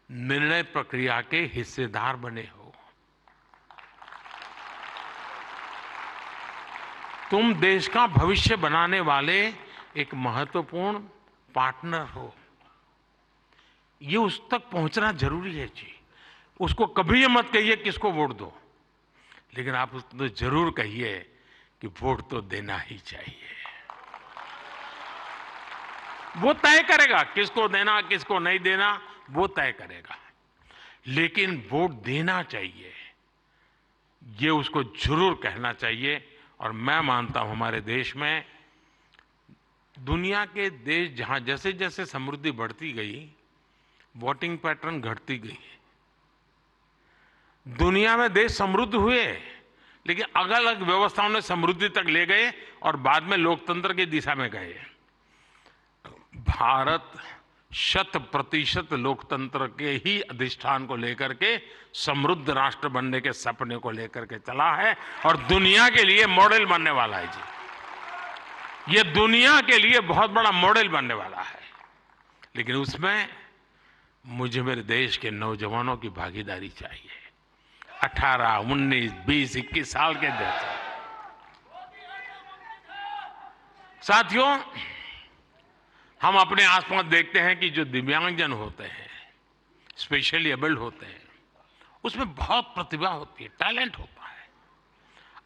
निर्णय प्रक्रिया के हिस्सेदार बने हो। तुम देश का भविष्य बनाने वाले एक महत्वपूर्ण पार्टनर हो। ये उस तक पहुंचना जरूरी है जी। उसको कभी ये मत कहिए किसको वोट दो, लेकिन आप उसको जरूर कहिए कि वोट तो देना ही चाहिए। वो तय करेगा किसको देना किसको नहीं देना, वो तय करेगा, लेकिन वोट देना चाहिए, ये उसको जरूर कहना चाहिए। और मैं मानता हूं हमारे देश में, दुनिया के देश जहां जैसे जैसे समृद्धि बढ़ती गई, वोटिंग पैटर्न घटती गई। दुनिया में देश समृद्ध हुए, लेकिन अलग अलग व्यवस्थाओं ने समृद्धि तक ले गए और बाद में लोकतंत्र की दिशा में गए। भारत 100% लोकतंत्र के ही अधिष्ठान को लेकर के समृद्ध राष्ट्र बनने के सपने को लेकर के चला है, और दुनिया के लिए मॉडल बनने वाला है जी। ये दुनिया के लिए बहुत बड़ा मॉडल बनने वाला है। लेकिन उसमें मुझे मेरे देश के नौजवानों की भागीदारी चाहिए। 18, 19, 20, 21 साल के जैसे। साथियों, हम अपने आसपास देखते हैं कि जो दिव्यांगजन होते हैं, स्पेशली एबल्ड होते हैं, उसमें बहुत प्रतिभा होती है, टैलेंट होता है।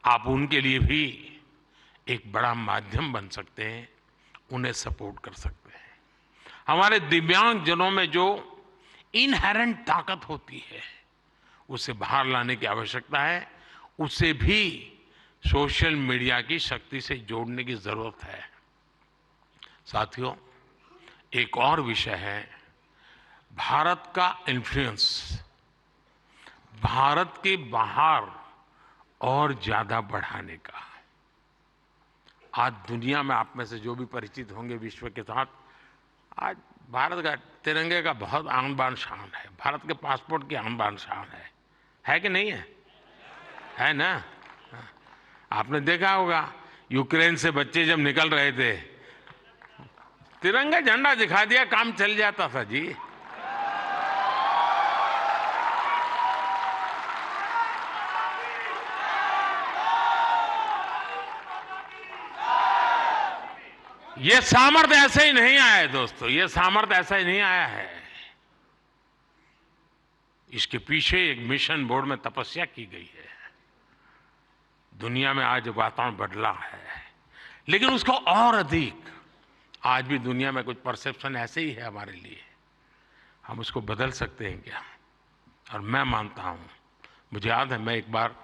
आप उनके लिए भी एक बड़ा माध्यम बन सकते हैं, उन्हें सपोर्ट कर सकते हैं। हमारे दिव्यांगजनों में जो इनहेरेंट ताकत होती है, उसे बाहर लाने की आवश्यकता है। उसे भी सोशल मीडिया की शक्ति से जोड़ने की जरूरत है। साथियों, एक और विषय है भारत का इन्फ्लुएंस, भारत के बाहर और ज्यादा बढ़ाने का। आज दुनिया में आप में से जो भी परिचित होंगे विश्व के साथ, आज भारत का तिरंगे का बहुत आन बान शान है, भारत के पासपोर्ट की आन बान शान है कि नहीं है? है ना? आपने देखा होगा यूक्रेन से बच्चे जब निकल रहे थे, तिरंगा झंडा दिखा दिया, काम चल जाता था जी। ये सामर्थ्य ऐसे ही नहीं आया है दोस्तों, ये सामर्थ्य ऐसा ही नहीं आया है। इसके पीछे एक मिशन बोर्ड में तपस्या की गई है। दुनिया में आज वातावरण बदला है, लेकिन उसको और अधिक आज भी दुनिया में कुछ परसेप्शन ऐसे ही है हमारे लिए। हम उसको बदल सकते हैं क्या? और मैं मानता हूं, मुझे याद है मैं एक बार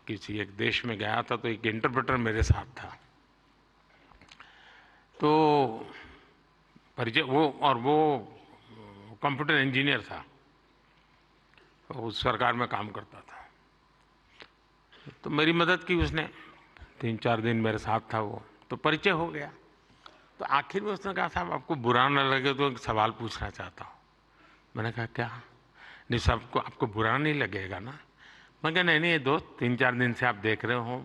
किसी एक देश में गया था, तो एक इंटरप्रेटर मेरे साथ था। तो परिचय वो कंप्यूटर इंजीनियर था, तो उस सरकार में काम करता था। तो मेरी मदद की उसने, 3-4 दिन मेरे साथ था वो, तो परिचय हो गया। तो आखिर में उसने कहा, साहब आपको बुरा न लगे तो एक सवाल पूछना चाहता हूँ। मैंने कहा क्या? नहीं साहब, आपको बुरा नहीं लगेगा ना? मैं कहा नहीं दोस्त, 3-4 दिन से आप देख रहे हो,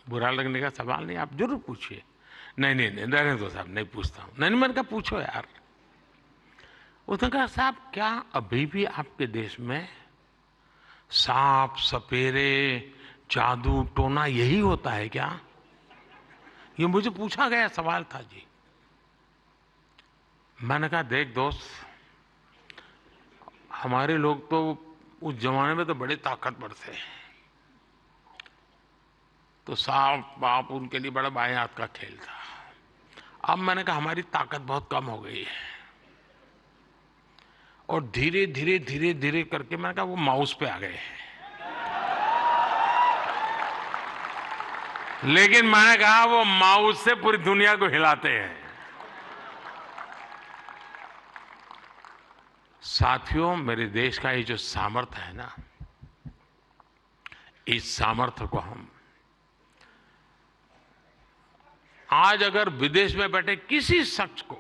बुरा लगने का सवाल नहीं, आप जरूर पूछिए। नहीं रहने दो साहब, नहीं पूछता हूँ। नहीं, मैंने कहा पूछो यार। उसने कहा साहब, क्या अभी भी आपके देश में सांप सपेरे जादू टोना यही होता है क्या? ये मुझे पूछा गया सवाल था जी। मैंने कहा देख दोस्त, हमारे लोग तो उस जमाने में तो बड़े ताकतवर थे, तो सांप बाप उनके लिए बड़ा बाएं हाथ का खेल था। अब मैंने कहा हमारी ताकत बहुत कम हो गई है, और धीरे धीरे करके मैंने कहा वो माउस पे आ गए हैं। लेकिन मैंने कहा वो माउस से पूरी दुनिया को हिलाते हैं। साथियों, मेरे देश का ये जो सामर्थ्य है ना, इस सामर्थ्य को हम आज अगर विदेश में बैठे किसी शख्स को,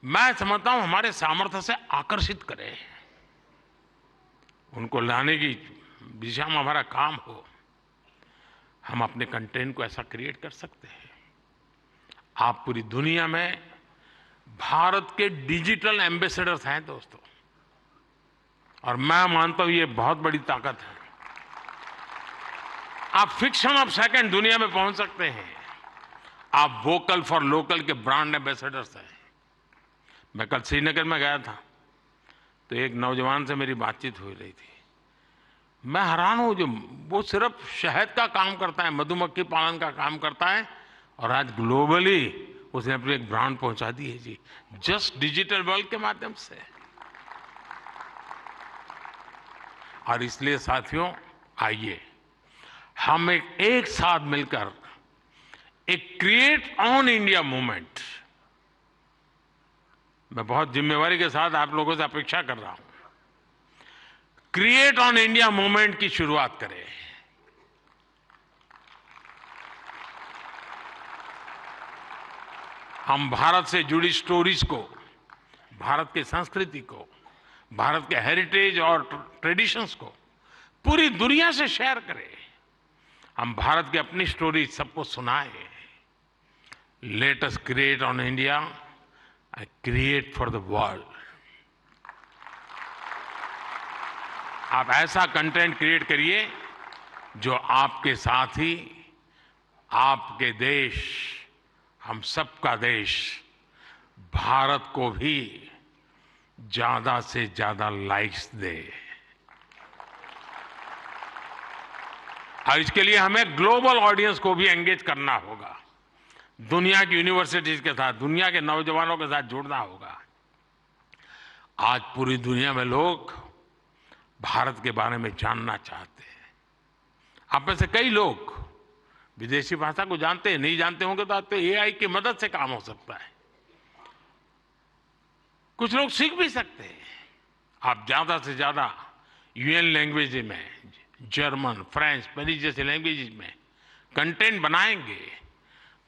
मैं समझता हूं हमारे सामर्थ्य से आकर्षित करें, उनको लाने की दिशा में हमारा काम हो, हम अपने कंटेंट को ऐसा क्रिएट कर सकते हैं। आप पूरी दुनिया में भारत के डिजिटल एम्बेसडर्स हैं दोस्तों, और मैं मानता हूं ये बहुत बड़ी ताकत है। आप फ्रिक्शन ऑफ सेकंड दुनिया में पहुंच सकते हैं। आप वोकल फॉर लोकल के ब्रांड एम्बेसडर्स हैं। मैं कल श्रीनगर में गया था, तो एक नौजवान से मेरी बातचीत हो रही थी। मैं हैरान हूं, जो वो सिर्फ शहद का काम करता है, मधुमक्खी पालन का काम करता है, और आज ग्लोबली उसने अपनी एक ब्रांड पहुंचा दी है जी, जस्ट डिजिटल वर्ल्ड के माध्यम से। और इसलिए साथियों, आइए हम एक साथ मिलकर एक क्रिएट ऑन इंडिया मूवमेंट, मैं बहुत जिम्मेवारी के साथ आप लोगों से अपेक्षा कर रहा हूं, क्रिएट ऑन इंडिया मूवमेंट की शुरुआत करें। हम भारत से जुड़ी स्टोरीज को, भारत की संस्कृति को, भारत के हेरिटेज और ट्रेडिशंस को पूरी दुनिया से शेयर करें। हम भारत की अपनी स्टोरी सबको सुनाएं। Let us create on India, I create for the world. आप ऐसा कंटेंट क्रिएट करिए जो आपके साथी, आपके देश, हम सबका देश, भारत को भी ज्यादा से ज्यादा लाइक्स दे। और इसके लिए हमें ग्लोबल ऑडियंस को भी एंगेज करना होगा, दुनिया की यूनिवर्सिटीज के साथ, दुनिया के नौजवानों के साथ जुड़ना होगा। आज पूरी दुनिया में लोग भारत के बारे में जानना चाहते हैं। आप में से कई लोग विदेशी भाषा को जानते हैं, नहीं जानते होंगे तो एआई की मदद से काम हो सकता है। कुछ लोग सीख भी सकते हैं। आप ज्यादा से ज्यादा यूएन लैंग्वेज में, जर्मन, फ्रेंच, स्पेनिश जैसे लैंग्वेजेस में कंटेंट बनाएंगे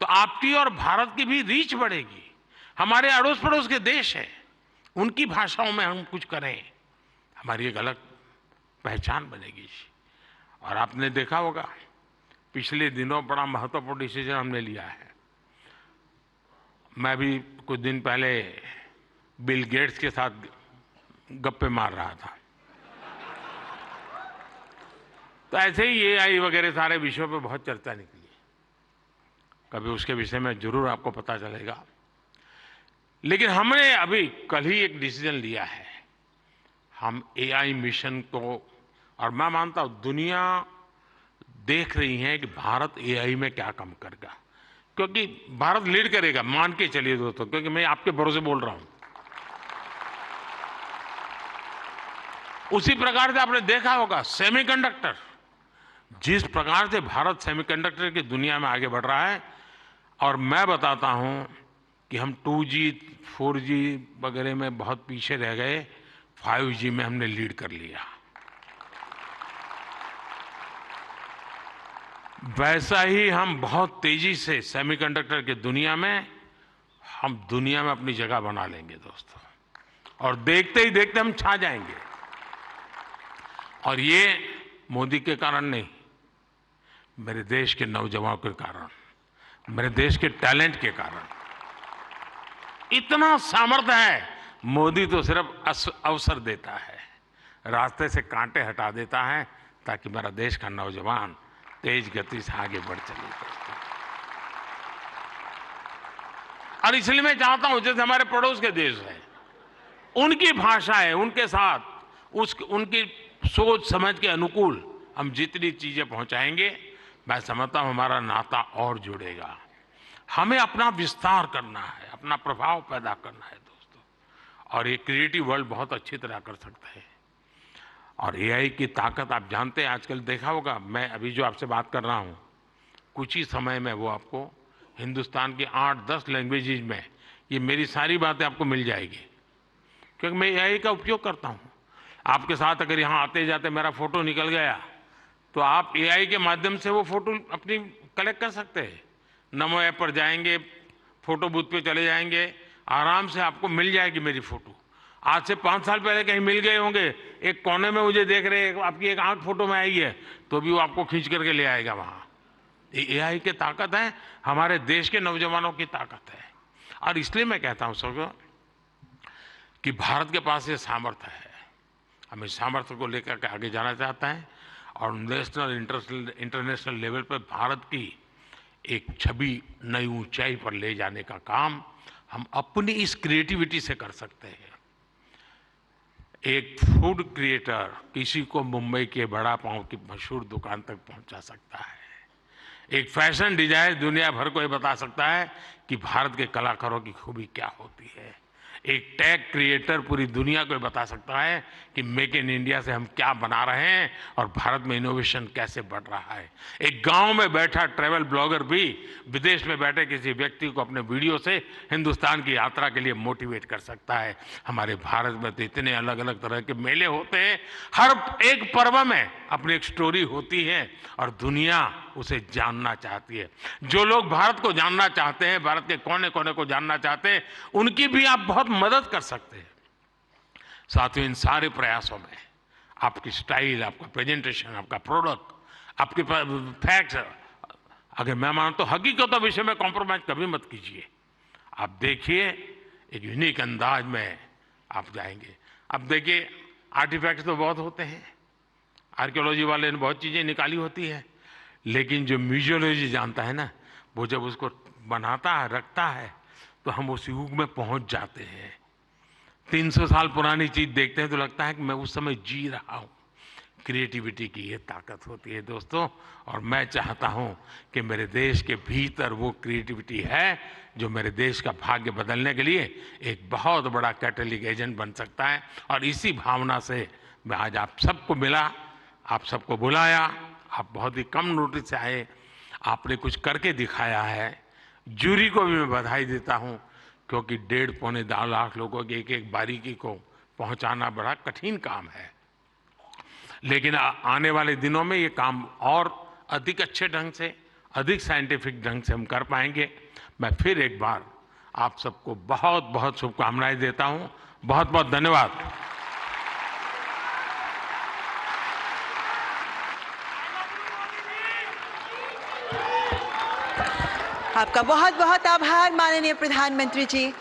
तो आपकी और भारत की भी रीच बढ़ेगी। हमारे अड़ोस पड़ोस के देश हैं, उनकी भाषाओं में हम कुछ करें, हमारी एक अलग पहचान बनेगी। और आपने देखा होगा पिछले दिनों बड़ा महत्वपूर्ण डिसीजन हमने लिया है। मैं भी कुछ दिन पहले बिल गेट्स के साथ गप्पे मार रहा था, तो ऐसे ही एआई वगैरह सारे विषयों पे बहुत चर्चा निकली। कभी उसके विषय में जरूर आपको पता चलेगा। लेकिन हमने अभी कल ही एक डिसीजन लिया है। हम एआई मिशन को, और मैं मानता हूं दुनिया देख रही है कि भारत एआई में क्या काम करेगा, क्योंकि भारत लीड करेगा, मान के चलिए दोस्तों, क्योंकि मैं आपके भरोसे बोल रहा हूं। उसी प्रकार से आपने देखा होगा सेमीकंडक्टर, जिस प्रकार से भारत सेमीकंडक्टर की दुनिया में आगे बढ़ रहा है, और मैं बताता हूं कि हम 2G, 4G वगैरह में बहुत पीछे रह गए, 5G में हमने लीड कर लिया। वैसा ही हम बहुत तेजी से सेमीकंडक्टर की दुनिया में, हम दुनिया में अपनी जगह बना लेंगे दोस्तों, और देखते ही देखते हम छा जाएंगे। और ये मोदी के कारण नहीं, मेरे देश के नौजवानों के कारण, मेरे देश के टैलेंट के कारण। इतना सामर्थ्य है। मोदी तो सिर्फ अवसर देता है, रास्ते से कांटे हटा देता है, ताकि मेरा देश का नौजवान तेज गति से आगे बढ़ चले। और इसलिए मैं चाहता हूं, जैसे हमारे पड़ोस के देश हैं, उनकी भाषा है, उनके साथ उनकी सोच समझ के अनुकूल हम जितनी चीजें पहुंचाएंगे, मैं समझता हूं हमारा नाता और जुड़ेगा। हमें अपना विस्तार करना है, अपना प्रभाव पैदा करना है दोस्तों, और ये क्रिएटिव वर्ल्ड बहुत अच्छी तरह कर सकता है। और एआई की ताकत आप जानते हैं, आजकल देखा होगा, मैं अभी जो आपसे बात कर रहा हूं, कुछ ही समय में वो आपको हिंदुस्तान की 8-10 लैंग्वेजेज में ये मेरी सारी बातें आपको मिल जाएगी, क्योंकि मैं एआई का उपयोग करता हूं। आपके साथ अगर यहां आते जाते मेरा फोटो निकल गया, तो आप एआई के माध्यम से वो फोटो अपनी कलेक्ट कर सकते हैं। नमो ऐप पर जाएंगे, फोटो बूथ पे चले जाएंगे, आराम से आपको मिल जाएगी मेरी फोटो। आज से 5 साल पहले कहीं मिल गए होंगे, एक कोने में मुझे देख रहे, आपकी एक आंख फोटो में आई है, तो भी वो आपको खींच करके ले आएगा वहां। ये एआई की ताकत है, हमारे देश के नौजवानों की ताकत है। और इसलिए मैं कहता हूं सबको कि भारत के पास ये सामर्थ्य है, हम इस सामर्थ्य को लेकर के आगे जाना चाहते हैं, और नेशनल इंटरनेशनल लेवल पर भारत की एक छवि नई ऊंचाई पर ले जाने का काम हम अपनी इस क्रिएटिविटी से कर सकते हैं। एक फूड क्रिएटर किसी को मुंबई के बड़ा पाव की मशहूर दुकान तक पहुंचा सकता है। एक फैशन डिजाइनर दुनिया भर को ये बता सकता है कि भारत के कलाकारों की खूबी क्या होती है। एक टैग क्रिएटर पूरी दुनिया को बता सकता है कि मेक इन इंडिया से हम क्या बना रहे हैं और भारत में इनोवेशन कैसे बढ़ रहा है। एक गांव में बैठा ट्रैवल ब्लॉगर भी विदेश में बैठे किसी व्यक्ति को अपने वीडियो से हिंदुस्तान की यात्रा के लिए मोटिवेट कर सकता है। हमारे भारत में तो इतने अलग अलग तरह के मेले होते हैं, हर एक पर्व में अपनी एक स्टोरी होती है और दुनिया उसे जानना चाहती है। जो लोग भारत को जानना चाहते हैं, भारत के कोने कोने को जानना चाहते हैं, उनकी भी आप बहुत मदद कर सकते हैं। साथियों, इन सारे प्रयासों में आपकी स्टाइल, आपका प्रेजेंटेशन, आपका प्रोडक्ट, आपके फैक्ट्स, अगर मैं मानता हूं हकीकतों विषय में कॉम्प्रोमाइज कभी मत कीजिए। आप देखिए, एक यूनिक अंदाज में आप जाएंगे। अब देखिए, आर्टिफैक्ट्स तो बहुत होते हैं, आर्कियोलॉजी वाले ने बहुत चीजें निकाली होती है, लेकिन जो म्यूजियोलॉजी जानता है ना, वो जब उसको बनाता है, रखता है, तो हम उस युग में पहुंच जाते हैं। 300 साल पुरानी चीज देखते हैं तो लगता है कि मैं उस समय जी रहा हूं। क्रिएटिविटी की ये ताकत होती है दोस्तों। और मैं चाहता हूं कि मेरे देश के भीतर वो क्रिएटिविटी है जो मेरे देश का भाग्य बदलने के लिए एक बहुत बड़ा कैटलिक एजेंट बन सकता है। और इसी भावना से मैं आज आप सबको मिला, आप सबको बुलाया। आप बहुत ही कम नोटिस से आए, आपने कुछ करके दिखाया है। जूरी को भी मैं बधाई देता हूं, क्योंकि 1.5-2 लाख लोगों की एक एक बारीकी को पहुंचाना बड़ा कठिन काम है। लेकिन आने वाले दिनों में ये काम और अधिक अच्छे ढंग से, अधिक साइंटिफिक ढंग से हम कर पाएंगे। मैं फिर एक बार आप सबको बहुत बहुत शुभकामनाएं देता हूं। बहुत बहुत धन्यवाद। आपका बहुत बहुत आभार माननीय प्रधानमंत्री जी।